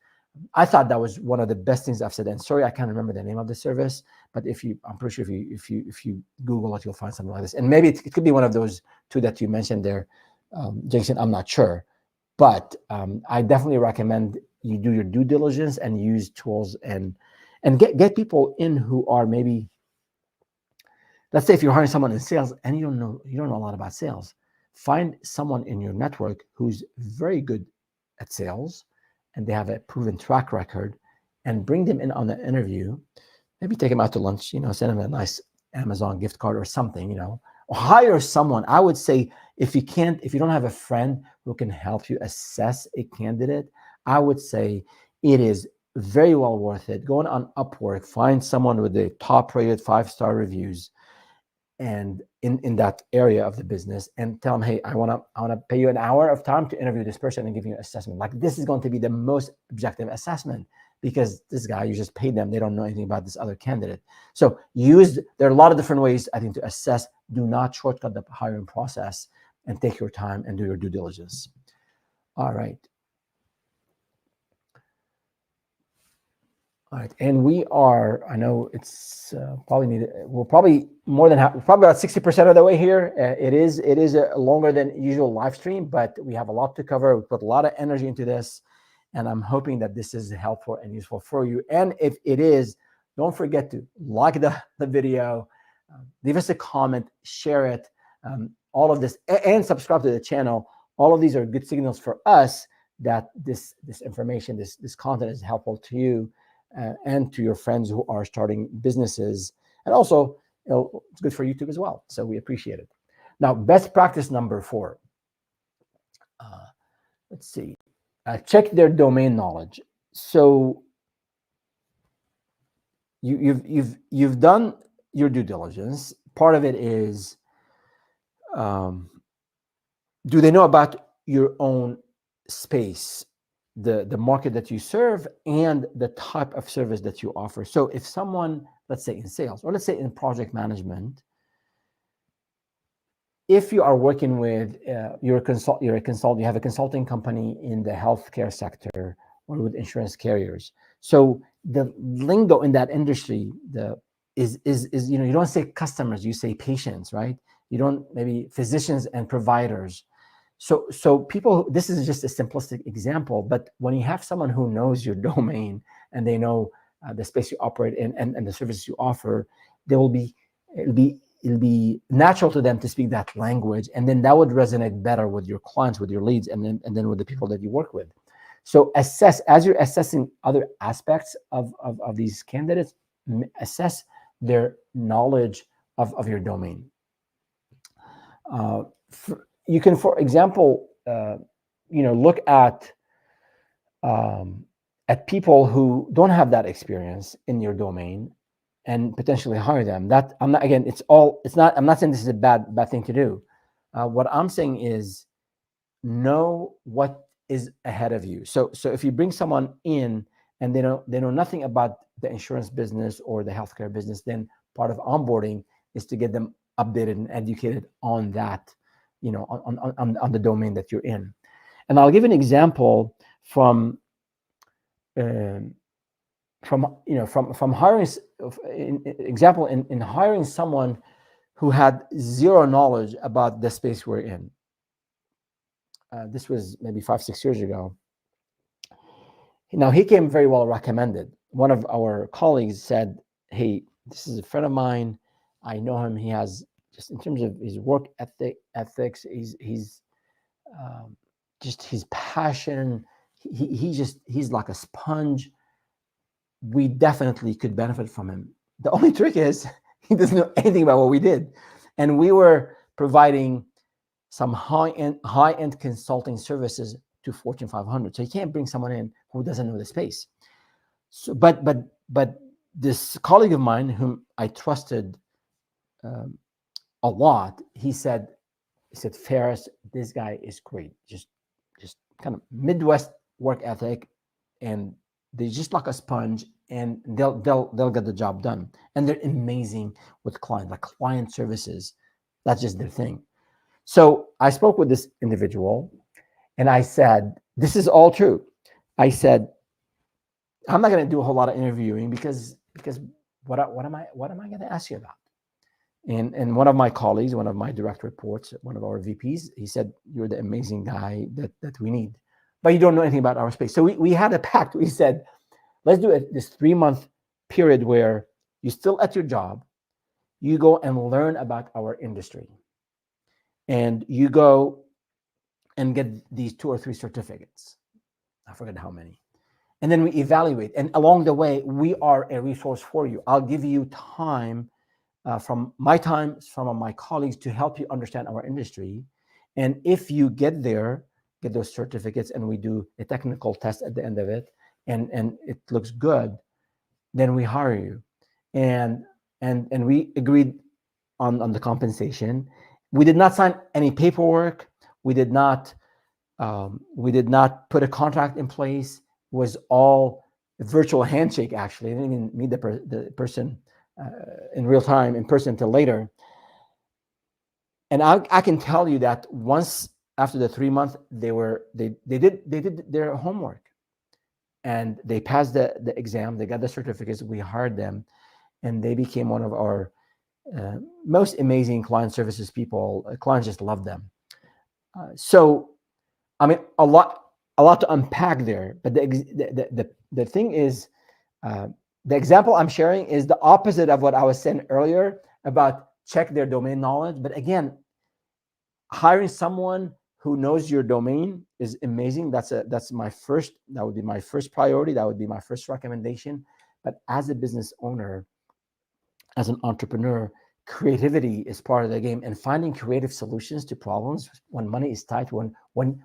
I thought that was one of the best things I've said. And sorry, I can't remember the name of the service, but I'm pretty sure if you Google it, you'll find something like this. And maybe it could be one of those two that you mentioned there, Jason. I'm not sure, but I definitely recommend you do your due diligence and use tools and get people in who are maybe, let's say if you're hiring someone in sales and you don't know a lot about sales, find someone in your network who's very good at sales and they have a proven track record, and bring them in on the interview. Maybe take them out to lunch, send them a nice Amazon gift card or something, or hire someone. I would say if you don't have a friend who can help you assess a candidate, I would say it is very well worth it. Going on Upwork, find someone with the top rated 5-star reviews and in that area of the business, and tell them, hey, I want to pay you an hour of time to interview this person and give you an assessment. Like, this is going to be the most objective assessment, because this guy, you just paid them, they don't know anything about this other candidate. So there are a lot of different ways, I think, to assess. Do not shortcut the hiring process, and take your time and do your due diligence. All right. All right, and we are, I know it's we're probably more than half, probably about 60% of the way here. It is a longer than usual live stream, but we have a lot to cover. We put a lot of energy into this, and I'm hoping that this is helpful and useful for you. And if it is, don't forget to like the video, leave us a comment, share it, all of this, and subscribe to the channel. All of these are good signals for us that this information, this content is helpful to you. And to your friends who are starting businesses. And also, it's good for YouTube as well. So we appreciate it. Now, best practice number 4. Let's see. Check their domain knowledge. So you've done your due diligence. Part of it is, do they know about your own space, the market that you serve, and the type of service that you offer? So if someone, let's say in sales, or let's say in project management, if you are working with, you're a consultant, you have a consulting company in the healthcare sector or with insurance carriers. So the lingo in that industry, is you don't say customers, you say patients, right? You don't, maybe physicians and providers. So people, this is just a simplistic example, but when you have someone who knows your domain and they know the space you operate in and the services you offer, it'll be natural to them to speak that language, and then that would resonate better with your clients, with your leads, and then with the people that you work with. So assess, as you're assessing other aspects of these candidates, assess their knowledge of your domain. You can, for example, look at people who don't have that experience in your domain and potentially hire them. That I'm not saying this is a bad thing to do. What I'm saying is, know what is ahead of you. So if you bring someone in and they know nothing about the insurance business or the healthcare business, then part of onboarding is to get them updated and educated on that, on the domain that you're in. And I'll give an example from hiring, in hiring someone who had zero knowledge about the space we're in. This was maybe 5-6 years ago. Now, he came very well recommended. One of our colleagues said, hey, this is a friend of mine. I know him. He has, just in terms of his work ethics, he's just his passion. He's like a sponge. We definitely could benefit from him. The only trick is he doesn't know anything about what we did, and we were providing some high-end consulting services to Fortune 500. So you can't bring someone in who doesn't know the space. So, but this colleague of mine, whom I trusted a lot, he said, Ferris, this guy is great. Just kind of Midwest work ethic, and they're just like a sponge, and they'll get the job done. And they're amazing with clients, like client services. That's just their thing. So I spoke with this individual, and I said, This is all true. I said, I'm not going to do a whole lot of interviewing because what am I going to ask you about? And one of my colleagues, one of my direct reports, one of our VPs, he said, "You're the amazing guy that we need, but you don't know anything about our space." So we had a pact. We said, let's do this 3-month period where you're still at your job, you go and learn about our industry, and you go and get these 2 or 3 certificates. I forget how many. And then we evaluate. And along the way, we are a resource for you. I'll give you time from my time, from my colleagues to help you understand our industry. And if you get there, get those certificates, and we do a technical test at the end of it, and it looks good, then we hire you. And we agreed on the compensation. We did not sign any paperwork. We did not put a contract in place. It was all a virtual handshake. Actually, I didn't even meet the person in real time in person until later. And I can tell you that once after the 3 months, they did their homework, and they passed the exam. They got the certificates. We hired them, and they became one of our most amazing client services people. Clients just love them. So, I mean, a lot to unpack there. But the thing is, the example I'm sharing is the opposite of what I was saying earlier about check their domain knowledge. But again, hiring someone who knows your domain is amazing. That would be my first priority. That would be my first recommendation. But as a business owner, as an entrepreneur, creativity is part of the game, and finding creative solutions to problems when money is tight, when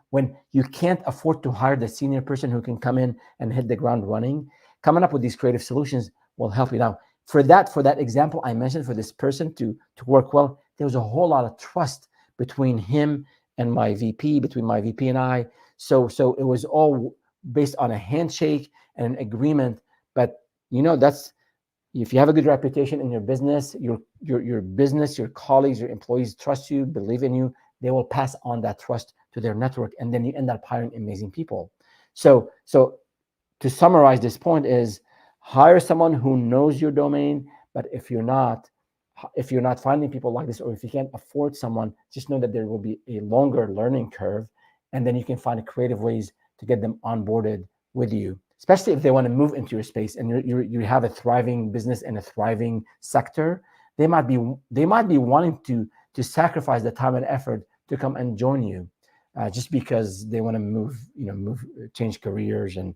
you can't afford to hire the senior person who can come in and hit the ground running, coming up with these creative solutions will help you. Now, for that example I mentioned, for this person to work well, there was a whole lot of trust between him and my VP, between my VP and I. So it was all based on a handshake and an agreement. But that's, if you have a good reputation in your business, your business, your colleagues, your employees trust you, believe in you, they will pass on that trust to their network, and then you end up hiring amazing people. So to summarize this point is, hire someone who knows your domain. But if you're not finding people like this, or if you can't afford someone, just know that there will be a longer learning curve, and then you can find creative ways to get them onboarded with you, especially if they want to move into your space and you have a thriving business and a thriving sector. They might be wanting to sacrifice the time and effort to come and join you, just because they want to move, change careers and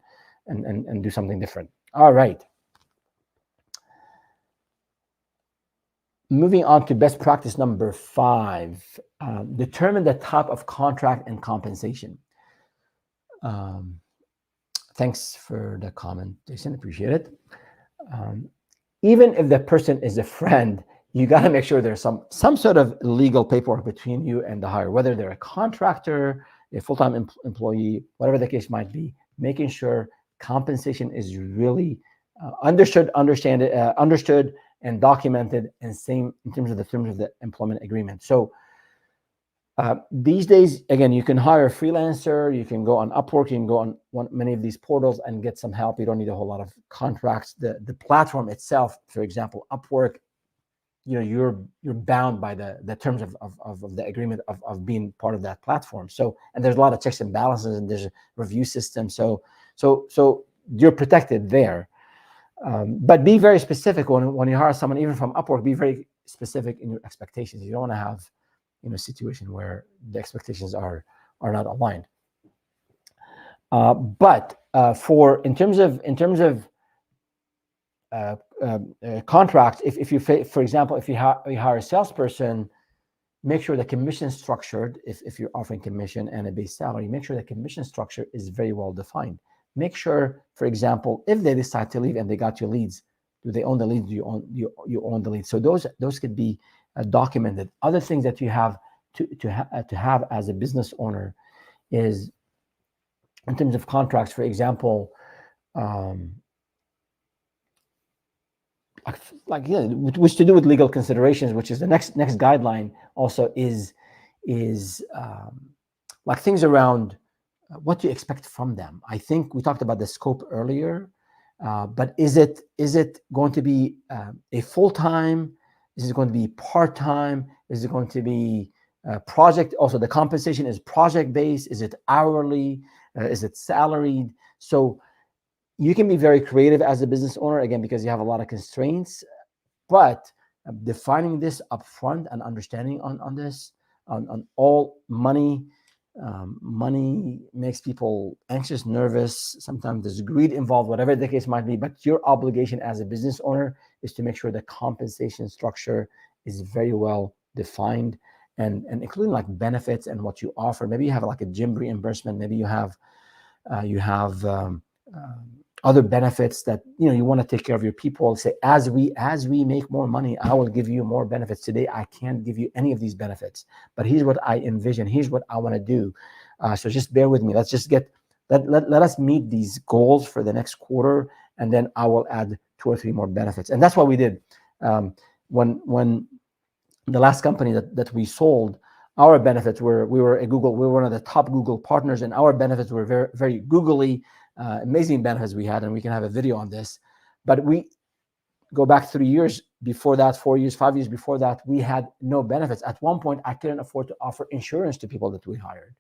do something different. All right. Moving on to best practice number 5, determine the type of contract and compensation. Thanks for the comment, Jason. Appreciate it. Even if the person is a friend, you got to make sure there's some sort of legal paperwork between you and the hire, whether they're a contractor, a full-time employee, whatever the case might be. Making sure compensation is really understood and documented, and same in terms of the employment agreement. So these days, again, you can hire a freelancer, you can go on Upwork, you can go on many of these portals and get some help. You don't need a whole lot of contracts. The platform itself, for example, Upwork, you're bound by the terms of the agreement of being part of that platform. So, and there's a lot of checks and balances, and there's a review system. So you're protected there. But be very specific when you hire someone, even from Upwork. Be very specific in your expectations. You don't want to have a situation where the expectations are not aligned. But in terms of contracts, if you, for example, if you hire a salesperson, make sure the commission structured. If you're offering commission and a base salary, make sure the commission structure is very well defined. Make sure, for example, if they decide to leave and they got your leads, do they own the leads? Do you own the leads? So those could be documented. Other things that you have to have as a business owner is, in terms of contracts, for example, which to do with legal considerations, which is the next guideline. Also is like things around what do you expect from them? I think we talked about the scope earlier, but is it going to be a full-time? Is it going to be part-time? Is it going to be project? Also, the compensation is project-based. Is it hourly? Is it salaried? So you can be very creative as a business owner, again, because you have a lot of constraints, but defining this upfront and understanding on this, on all money. Money makes people anxious, nervous. Sometimes there's greed involved, whatever the case might be. But your obligation as a business owner is to make sure the compensation structure is very well defined, and including like benefits and what you offer. Maybe you have like a gym reimbursement. Maybe you have other benefits that you want to take care of your people. Say, as we make more money, I will give you more benefits. Today I can't give you any of these benefits, but here's what I envision, here's what I want to do. So just bear with me. Let's just let us meet these goals for the next quarter, and then I will add 2 or 3 more benefits. And that's what we did. When the last company that we sold, our benefits were, we were one of the top Google partners, and our benefits were very, very googly. Amazing benefits we had, and we can have a video on this. But we go back 3 years before that, 4 years, 5 years before that, we had no benefits. At one point, I couldn't afford to offer insurance to people that we hired.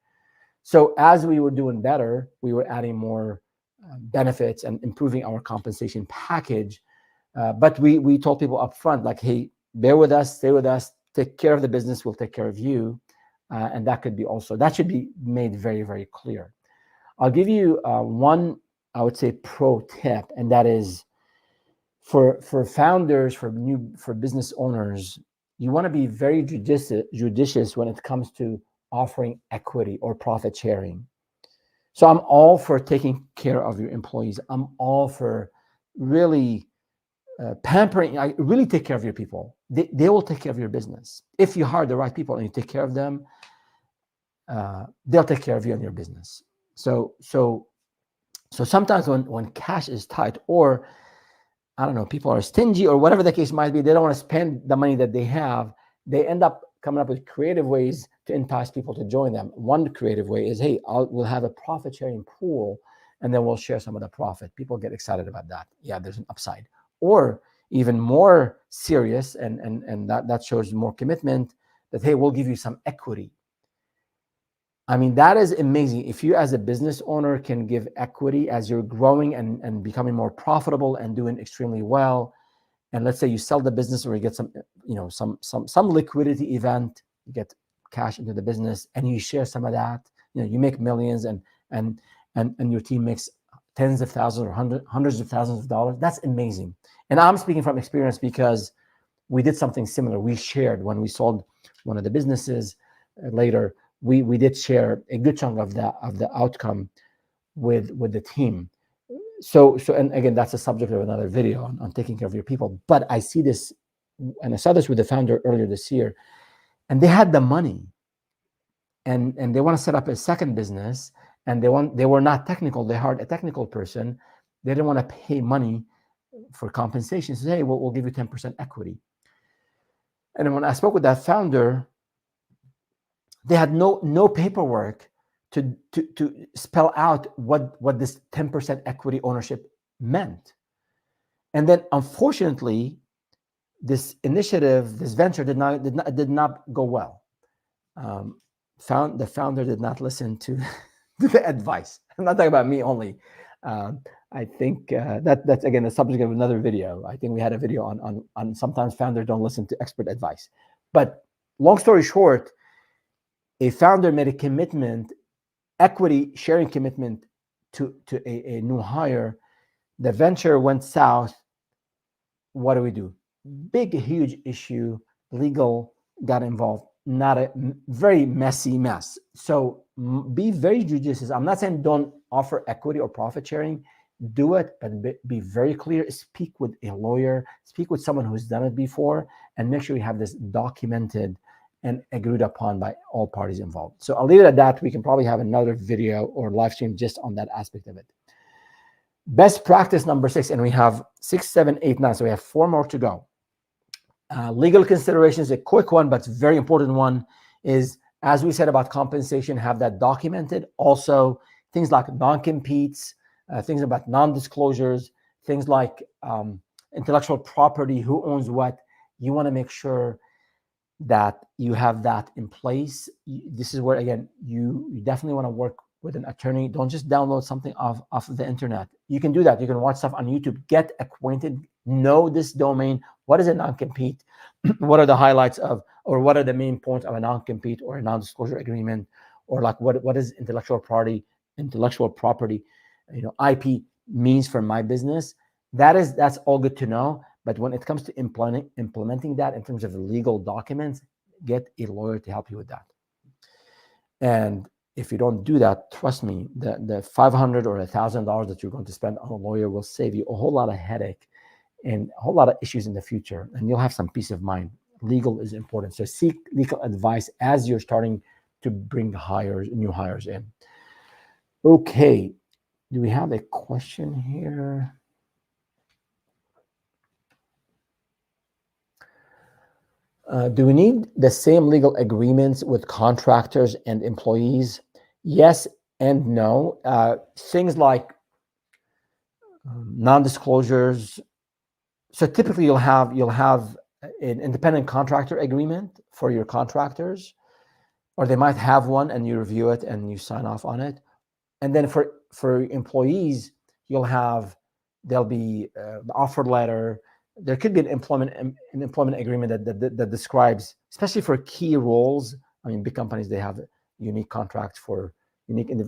So as we were doing better, we were adding more benefits and improving our compensation package. But we told people up front, like, hey, bear with us, stay with us, take care of the business, we'll take care of you. And that should be made very, very clear. I'll give you one, I would say, pro tip, and that is for founders, for business owners, you want to be very judicious when it comes to offering equity or profit sharing. So I'm all for taking care of your employees. I'm all for really pampering. I really take care of your people. They will take care of your business. If you hire the right people and you take care of them, they'll take care of you and your business. So sometimes when cash is tight, or I don't know, people are stingy or whatever the case might be, they don't want to spend the money that they have, they end up coming up with creative ways to entice people to join them. One creative way is, hey, we'll have a profit sharing pool, and then we'll share some of the profit. People get excited about that. Yeah, there's an upside. Or even more serious, and that shows more commitment, that, hey, we'll give you some equity. I mean, that is amazing. If you as a business owner can give equity as you're growing and becoming more profitable and doing extremely well, and let's say you sell the business or you get some liquidity event, you get cash into the business and you share some of that, you make millions, and your team makes tens of thousands or hundreds of thousands of dollars. That's amazing. And I'm speaking from experience because we did something similar. We shared when we sold one of the businesses later. We did share a good chunk of the outcome with the team. So and again, that's a subject of another video on taking care of your people. But I see this, and I saw this with the founder earlier this year, and they had the money, and they want to set up a second business, and they were not technical. They hired a technical person. They didn't want to pay money for compensation. So, hey, we'll give you 10% equity. And then when I spoke with that founder, they had no paperwork to spell out what this 10% equity ownership meant. And then, unfortunately, this initiative, this venture did not go well. The founder did not listen to the advice. I'm not talking about me only. I think that's again the subject of another video. I think we had a video on sometimes founders don't listen to expert advice. But long story short, a founder made a commitment, equity sharing commitment to a new hire. The venture went south. What do? Big, huge issue. Legal got involved. Not a very messy mess. So be very judicious. I'm not saying don't offer equity or profit sharing. Do it, but be very clear. Speak with a lawyer. Speak with someone who's done it before, and make sure you have this documented and agreed upon by all parties involved. So I'll leave it at that. We can probably have another video or live stream just on that aspect of it. Best practice number 6, and we have 6, 7, 8, 9. So we have 4 more to go. Legal considerations, a quick one, but it's a very important one, is, as we said about compensation, have that documented. Also, things like non-competes, things about non-disclosures, things like intellectual property, who owns what. You want to make sure that you have that in place. This is where, again, you definitely want to work with an attorney. Don't just download something off of the internet. You can do that. You can watch stuff on YouTube, get acquainted, know this domain. What is a non-compete? What are the highlights of, or what are the main points of a non-compete or a non-disclosure agreement? Or like what is intellectual property, IP means for my business. That's all good to know. But when it comes to implementing that in terms of legal documents, get a lawyer to help you with that. And if you don't do that, trust me, the $500 or $1,000 that you're going to spend on a lawyer will save you a whole lot of headache and a whole lot of issues in the future, and you'll have some peace of mind. Legal is important. So seek legal advice as you're starting to bring new hires in. Okay, do we have a question here? Do we need the same legal agreements with contractors and employees? Yes and no. Things like non-disclosures. So typically you'll have an independent contractor agreement for your contractors, or they might have one and you review it and you sign off on it. And then for employees, there'll be the offer letter. There could be an employment agreement that describes, especially for key roles. I mean, big companies, they have unique contracts for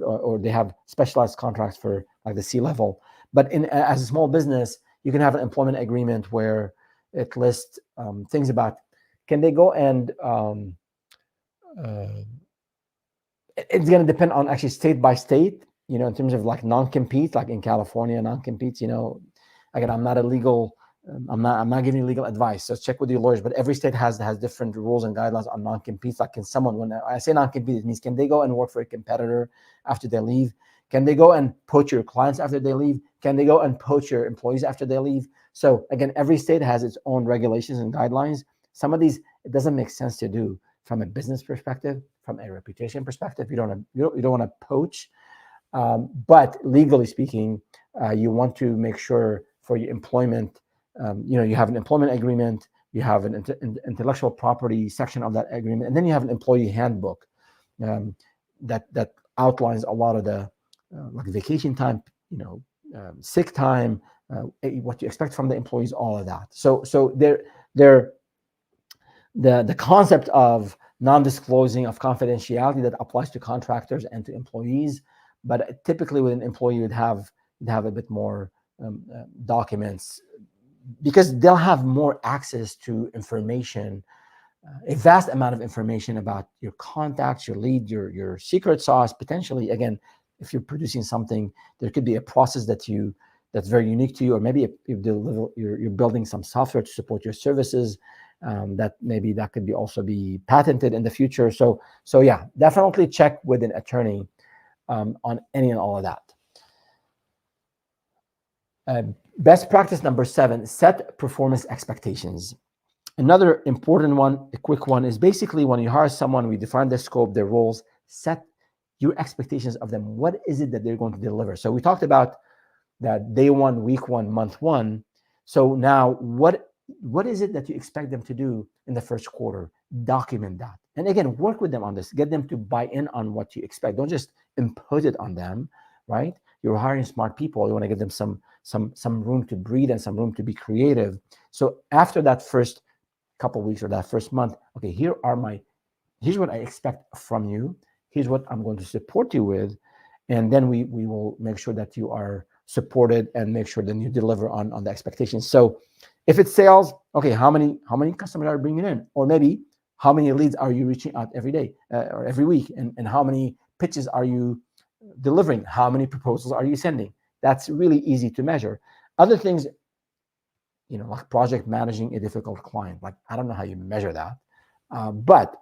or they have specialized contracts for like the C-level. But as a small business, you can have an employment agreement where it lists things about, can they go and it's going to depend on actually state by state, in terms of like non-compete, like in California, non-competes, again, I'm not a legal, I'm not giving you legal advice. So check with your lawyers, but every state has different rules and guidelines on non-competes. Like, when I say non-compete, it means, can they go and work for a competitor after they leave? Can they go and poach your clients after they leave? Can they go and poach your employees after they leave? So again, every state has its own regulations and guidelines. Some of these, it doesn't make sense to do from a business perspective, from a reputation perspective. You don't want to poach. But legally speaking, you want to make sure for your employment, you have an employment agreement, you have an intellectual property section of that agreement, and then you have an employee handbook that outlines a lot of the like vacation time, sick time, what you expect from the employees, all of that. So the concept of non-disclosing of confidentiality that applies to contractors and to employees, but typically with an employee, you'd have a bit more documents, because they'll have more access to information, a vast amount of information about your contacts, your lead, your secret sauce. Potentially, again, if you're producing something, there could be a process that's very unique to you, or maybe you're building some software to support your services, that could also be patented in the future. So yeah, definitely check with an attorney on any and all of that. Best practice number 7, set performance expectations. Another important one, a quick one, is basically when you hire someone, we define their scope, their roles, set your expectations of them. What is it that they're going to deliver? So we talked about that day 1, week 1, month 1. So now what is it that you expect them to do in the first quarter? Document that. And again, work with them on this. Get them to buy in on what you expect. Don't just impose it on them, right? You're hiring smart people. You want to give them some room to breathe and some room to be creative. So after that first couple of weeks or that first month, okay, here's what I expect from you. Here's what I'm going to support you with. And then we will make sure that you are supported and make sure that you deliver on the expectations. So if it's sales, okay, how many customers are you bringing in? Or maybe how many leads are you reaching out every day or every week? And how many pitches are you delivering? How many proposals are you sending? That's really easy to measure. Other things, like project managing a difficult client, like I don't know how you measure that, but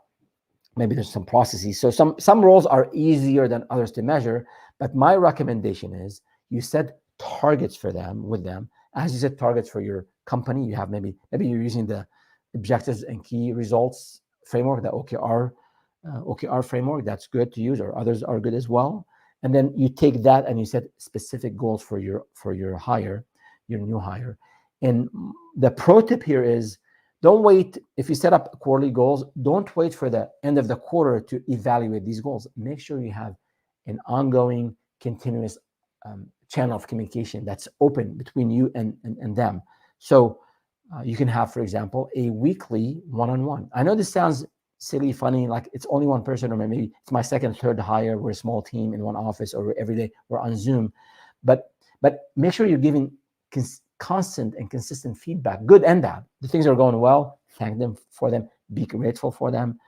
maybe there's some processes. So some roles are easier than others to measure, but my recommendation is you set targets for them with them. As you set targets for your company, you have maybe you're using the objectives and key results framework, the OKR framework. That's good to use, or others are good as well. And then you take that and you set specific goals for your hire, your new hire. And the pro tip here is, don't wait. If you set up quarterly goals, don't wait for the end of the quarter to evaluate these goals. Make sure you have an ongoing, continuous channel of communication that's open between you and them. So you can have, for example, a weekly one-on-one. I know this sounds silly, funny, like it's only one person, or maybe it's my second, third hire. We're a small team in one office, or every day we're on Zoom. But make sure you're giving constant and consistent feedback, good and bad. The things that are going well, thank them for them, be grateful for them,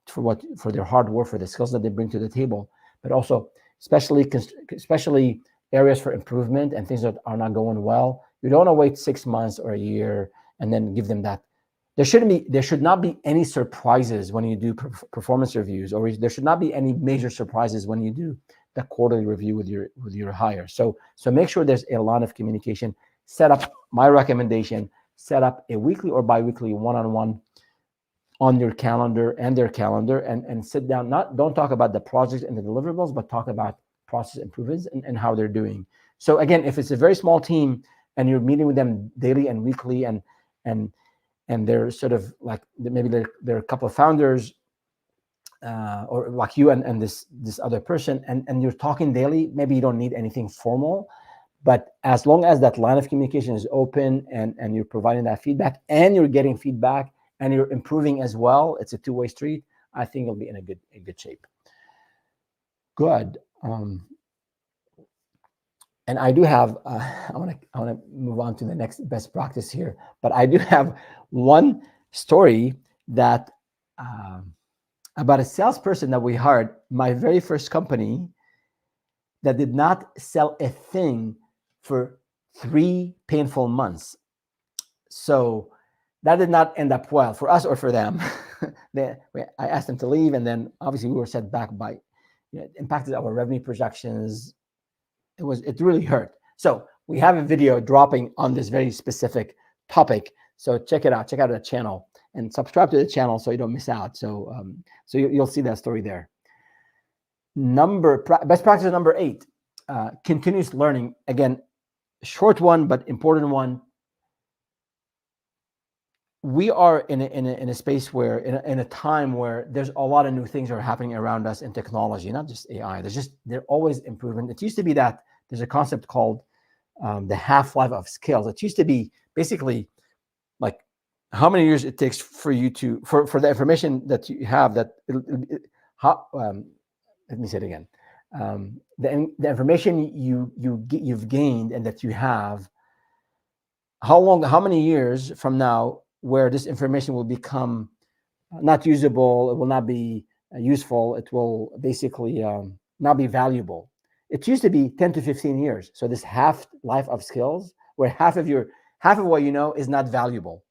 for their hard work, for the skills that they bring to the table, but also especially areas for improvement and things that are not going well. You don't want to wait 6 months or a year and then give them that. There should not be any surprises when you do performance reviews, or there should not be any major surprises when you do the quarterly review with your hire. So make sure there's a lot of communication. Set up, my recommendation, set up a weekly or biweekly one-on-one on your calendar and their calendar, and sit down. Don't talk about the projects and the deliverables, but talk about process improvements and how they're doing. So again, if it's a very small team and you're meeting with them daily and weekly, and they're sort of like, maybe they're a couple of founders, or like you and this other person, and you're talking daily, maybe you don't need anything formal. But as long as that line of communication is open, and you're providing that feedback, and you're getting feedback, and you're improving as well, it's a two-way street, I think you'll be in a good shape. Good. And I do have, I want to move on to the next best practice here, but I do have one story that about a salesperson that we hired, my very first company, that did not sell a thing for 3 painful months. So that did not end up well for us or for them. I asked them to leave, and then obviously we were set back by, it impacted our revenue projections. It really hurt. So we have a video dropping on this very specific topic. So check it out. Check out the channel and subscribe to the channel so you don't miss out. So you'll see that story there. Best practice number 8, continuous learning. Again, short one, but important one. We are in a space where, in a time where there's a lot of new things are happening around us in technology, not just AI. They're always improving. It used to be that there's a concept called the half-life of skills. It used to be basically like how many years it takes for you for the information that you have, that let me say it again. The information you've gained and that you have, how many years from now where this information will become not usable, it will not be useful, it will basically not be valuable. It used to be 10 to 15 years. So this half-life of skills, where half of what you know is not valuable.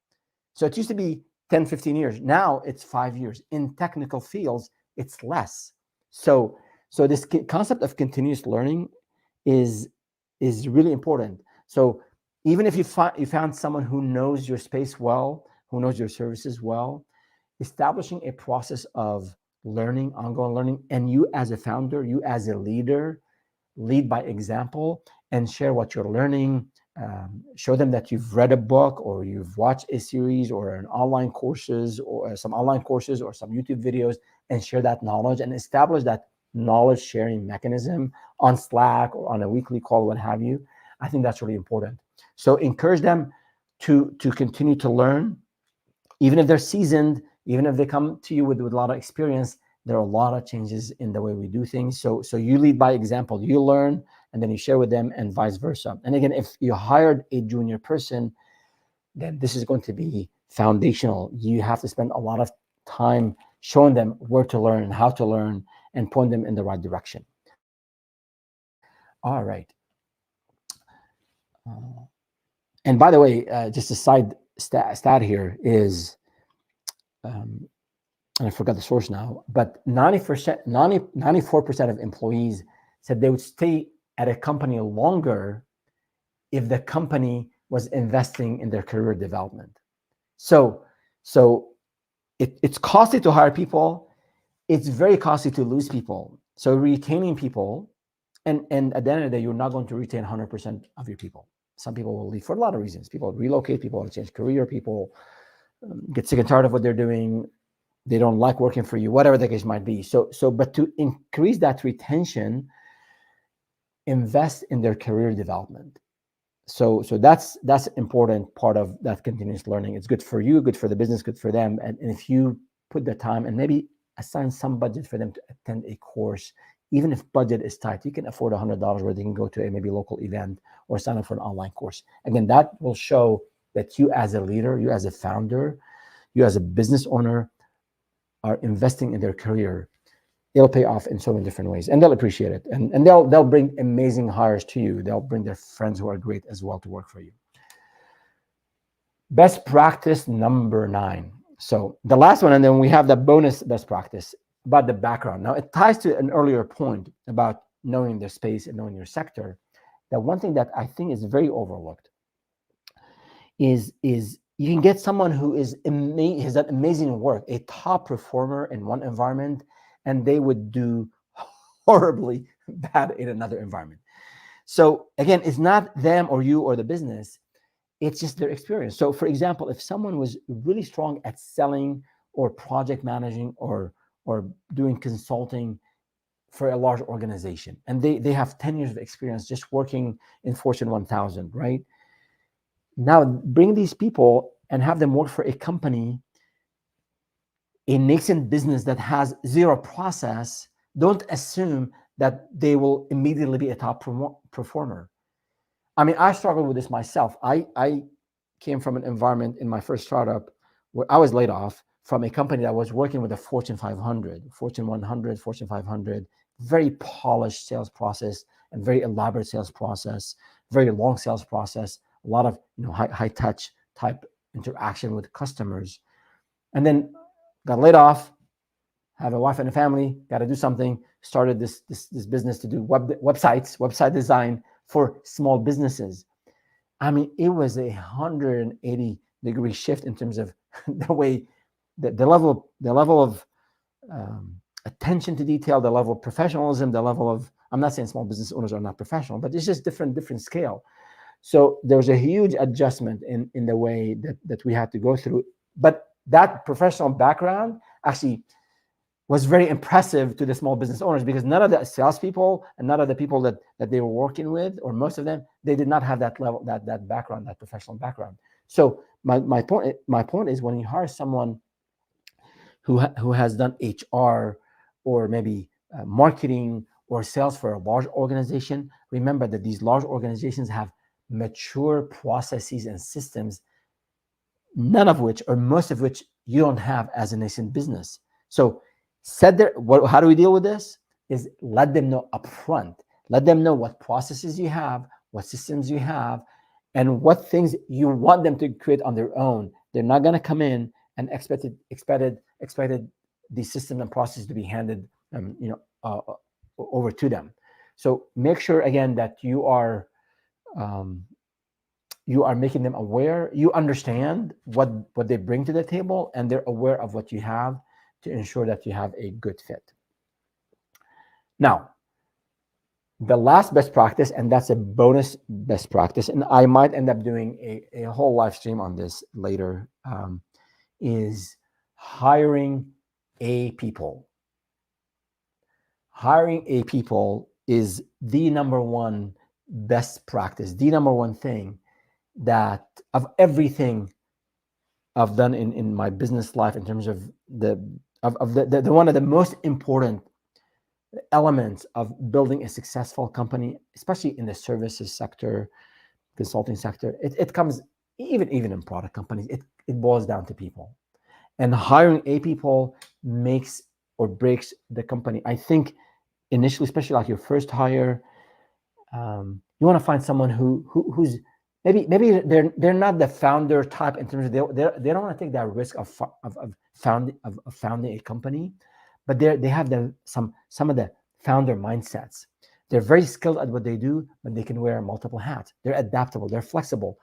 So it used to be 10, 15 years. Now it's 5 years. In technical fields, it's less. So this concept of continuous learning is really important. So even if you found someone who knows your space well, who knows your services well, establishing a process of learning, ongoing learning, and you as a founder, you as a leader, lead by example and share what you're learning. Show them that you've read a book, or you've watched a series, or some online courses, or some YouTube videos, and share that knowledge and establish that knowledge sharing mechanism on Slack or on a weekly call, what have you. I think that's really important. So encourage them to continue to learn, even if they're seasoned, even if they come to you with a lot of experience. There are a lot of changes in the way we do things. So you lead by example. You learn, and then you share with them, and vice versa. And again, if you hired a junior person, then this is going to be foundational. You have to spend a lot of time showing them where to learn and how to learn, and point them in the right direction. All right. And by the way, just a side stat here is, and I forgot the source now, but 94% of employees said they would stay at a company longer if the company was investing in their career development. So it's costly to hire people. It's very costly to lose people. So retaining people, and at the end of the day, you're not going to retain 100% of your people. Some people will leave for a lot of reasons. People relocate, people want to change career, people get sick and tired of what they're doing. They don't like working for you, whatever the case might be. But to increase that retention, invest in their career development. So that's important part of that continuous learning. It's good for you, good for the business, good for them. And if you put the time and maybe assign some budget for them to attend a course, even if budget is tight, you can afford $100 where they can go to a maybe local event or sign up for an online course. Again, that will show that you as a leader, you as a founder, you as a business owner are investing in their career. It'll pay off in so many different ways, and they'll appreciate it. And they'll bring amazing hires to you. They'll bring their friends who are great as well to work for you. Best practice number 9. So the last one, and then we have the bonus best practice about the background. Now it ties to an earlier point about knowing the space and knowing your sector. That one thing that I think is very overlooked is you can get someone who has done amazing work, a top performer in one environment, and they would do horribly bad in another environment. So again, it's not them or you or the business, it's just their experience. So for example, if someone was really strong at selling or project managing or doing consulting for a large organization, and they have 10 years of experience just working in Fortune 1000, right? Now bring these people and have them work for a company, a nascent business that has zero process. Don't assume that they will immediately be a top performer. I mean, I struggled with this myself. I came from an environment in my first startup where I was laid off from a company that was working with a Fortune 500, Fortune 100, Fortune 500, very polished sales process and very elaborate sales process, very long sales process, a lot of high touch type interaction with customers. And then got laid off, have a wife and a family, got to do something, started this business to do website design for small businesses. I mean, it was 180-degree shift in terms of the way, the level of attention to detail, the level of professionalism, the level of, I'm not saying small business owners are not professional, but it's just different scale. So there was a huge adjustment in the way that we had to go through. But that professional background actually was very impressive to the small business owners, because none of the salespeople and none of the people that they were working with, or most of them, they did not have that level, that background, that professional background. So my point is, when you hire someone who has done HR or maybe marketing or sales for a large organization, remember that these large organizations have mature processes and systems, none of which or most of which you don't have as a nascent business. So how do we deal with this? Is let them know upfront. Let them know what processes you have, what systems you have, and what things you want them to create on their own. They're not going to come in and expected these systems and processes to be handed over to them. So make sure again that you are making them aware, you understand what they bring to the table, and they're aware of what you have to ensure that you have a good fit. Now, the last best practice, and that's a bonus best practice, and I might end up doing a whole live stream on this later, is hiring A people. Hiring A people is the number one best practice, the number one thing that of everything I've done in my business life in terms of the one of the most important elements of building a successful company, especially in the services sector, consulting sector. It comes even in product companies. It boils down to people, and hiring A people makes or breaks the company. I think initially, especially like your first hire, you want to find someone who's maybe they're not the founder type in terms of they don't want to take that risk of founding a company, but they have some of the founder mindsets. They're very skilled at what they do, but they can wear multiple hats. They're adaptable. They're flexible.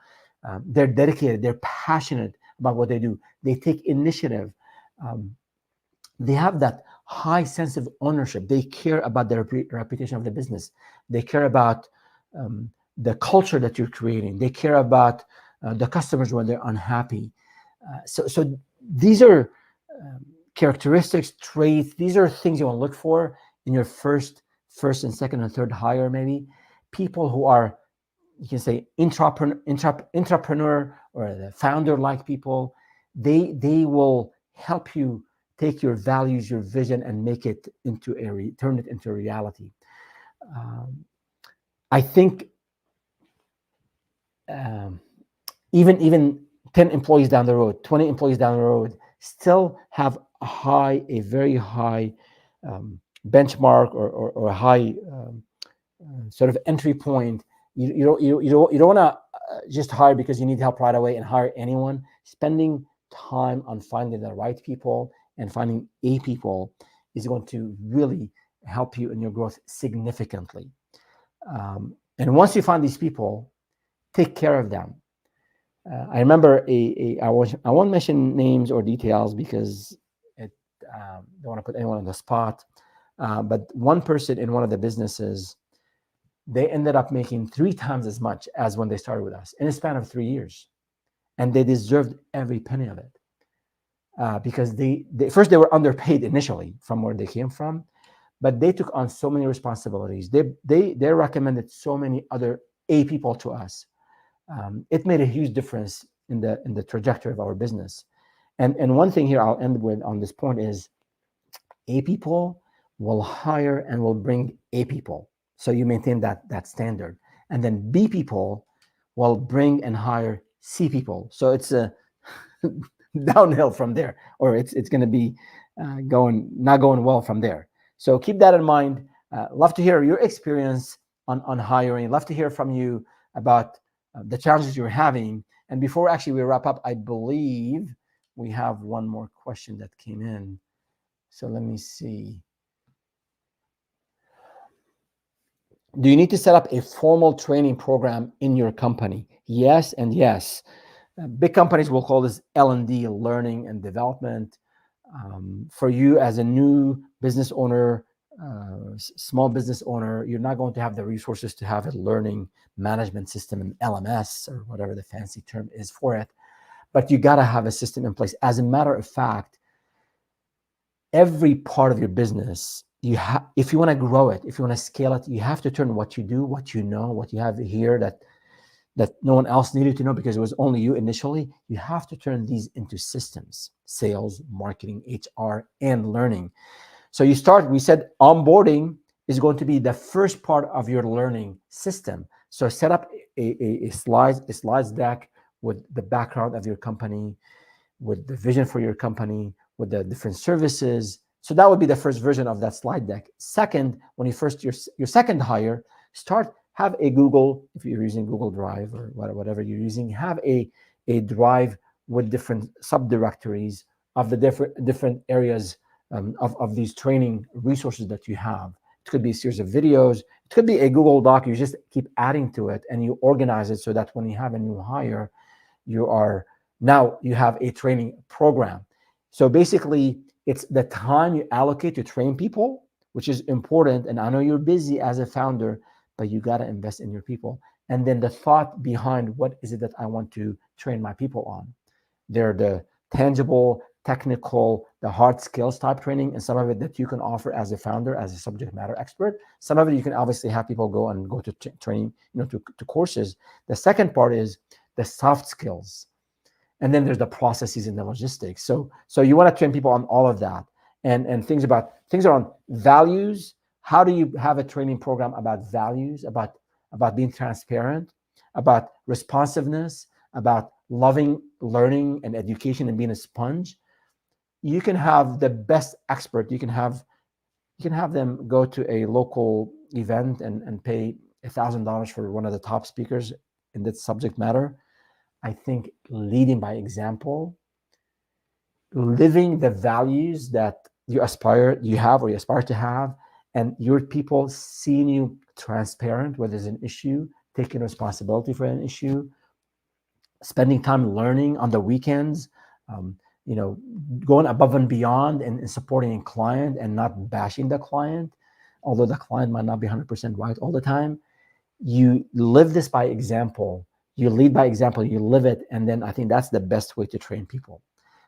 They're dedicated. They're passionate about what they do. They take initiative. They have that high sense of ownership. They care about the reputation of the business. They care about the culture that you're creating. They care about the customers when they're unhappy. So these are characteristics, traits. These are things you want to look for in your first and second and third hire. Maybe people who are, you can say, entrepreneur or the founder-like people. They will help you take your values, your vision, and make it into turn it into a reality. I think even 10 employees down the road, 20 employees down the road, still have a very high benchmark or a high sort of entry point. You don't want to just hire because you need help right away and hire anyone. Spending time on finding the right people and finding A people is going to really help you in your growth significantly. And once you find these people, take care of them. I remember I won't mention names or details because don't want to put anyone on the spot. But one person in one of the businesses, they ended up making 3 times as much as when they started with us in a span of 3 years, and they deserved every penny of it because they first, they were underpaid initially from where they came from, but they took on so many responsibilities. They recommended so many other A people to us. It made a huge difference in the trajectory of our business. And one thing here I'll end with on this point is A people will hire and will bring A people. So you maintain that standard. And then B people will bring and hire C people. So it's a downhill from there, or it's going to be not going well from there. So keep that in mind. Love to hear your experience on hiring. Love to hear from you about the challenges you're having. And before actually we wrap up, I believe we have one more question that came in. So let me see. Do you need to set up a formal training program in your company? Yes and yes. Big companies will call this L&D, learning and development. For you as a new business owner, small business owner, you're not going to have the resources to have a learning management system, an LMS or whatever the fancy term is for it. But you got to have a system in place. As a matter of fact, every part of your business, if you want to grow it, if you want to scale it, you have to turn what you do, what you know, what you have here that no one else needed to know because it was only you initially. You have to turn these into systems: sales, marketing, HR, and learning. So we said onboarding is going to be the first part of your learning system. So set up a slides deck with the background of your company, with the vision for your company, with the different services. So that would be the first version of that slide deck. Second, when your second hire, have a Google, if you're using Google Drive or whatever you're using, have a drive with different subdirectories of the different areas of these training resources that you have. It could be a series of videos. It could be a Google Doc. You just keep adding to it and you organize it so that when you have a new hire, you have a training program. So basically, it's the time you allocate to train people, which is important. And I know you're busy as a founder, but you got to invest in your people. And then the thought behind what is it that I want to train my people on. They're the tangible, technical, the hard skills type training, and some of it that you can offer as a founder, as a subject matter expert. Some of it you can obviously have people go to training, to courses. The second part is the soft skills. And then there's the processes and the logistics. So you want to train people on all of that and things around values. How do you have a training program about values, about being transparent, about responsiveness, about loving learning and education and being a sponge? You can have the best expert. You can have them go to a local event and pay $1,000 for one of the top speakers in that subject matter. I think leading by example, living the values that you aspire to have, and your people seeing you transparent where there's an issue, taking responsibility for an issue, spending time learning on the weekends, going above and beyond and supporting a client and not bashing the client, although the client might not be 100% right all the time. You live this by example. You lead by example, you live it. And then I think that's the best way to train people.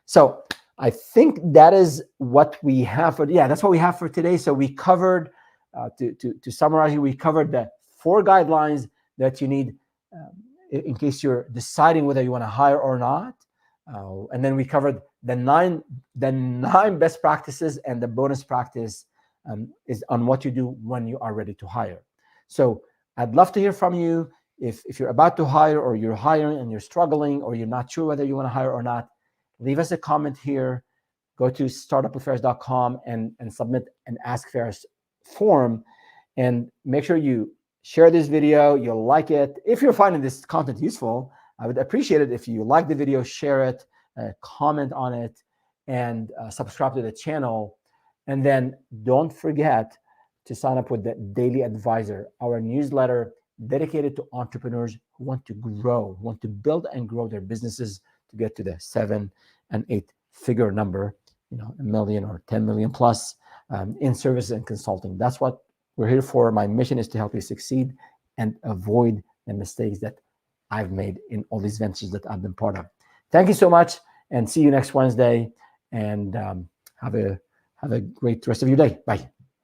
So I think that is what we have that's what we have for today. So we covered, to summarize, we covered the 4 guidelines that you need in case you're deciding whether you want to hire or not. And then we covered the nine best practices, and the bonus practice is on what you do when you are ready to hire. So I'd love to hear from you. If you're about to hire, or you're hiring and you're struggling, or you're not sure whether you want to hire or not, leave us a comment here. Go to startupwithferris.com and submit an Ask Ferris form, and make sure you share this video. You'll like it. If you're finding this content useful, I would appreciate it if you like the video, share it, comment on it, and subscribe to the channel. And then don't forget to sign up with the Daily Advisor, our newsletter dedicated to entrepreneurs who want to grow, want to build and grow their businesses to get to the 7 and 8 figure number, $1 million or 10 million plus in services and consulting. That's what we're here for. My mission is to help you succeed and avoid the mistakes that I've made in all these ventures that I've been part of. Thank you so much, and see you next Wednesday. And have a great rest of your day. Bye.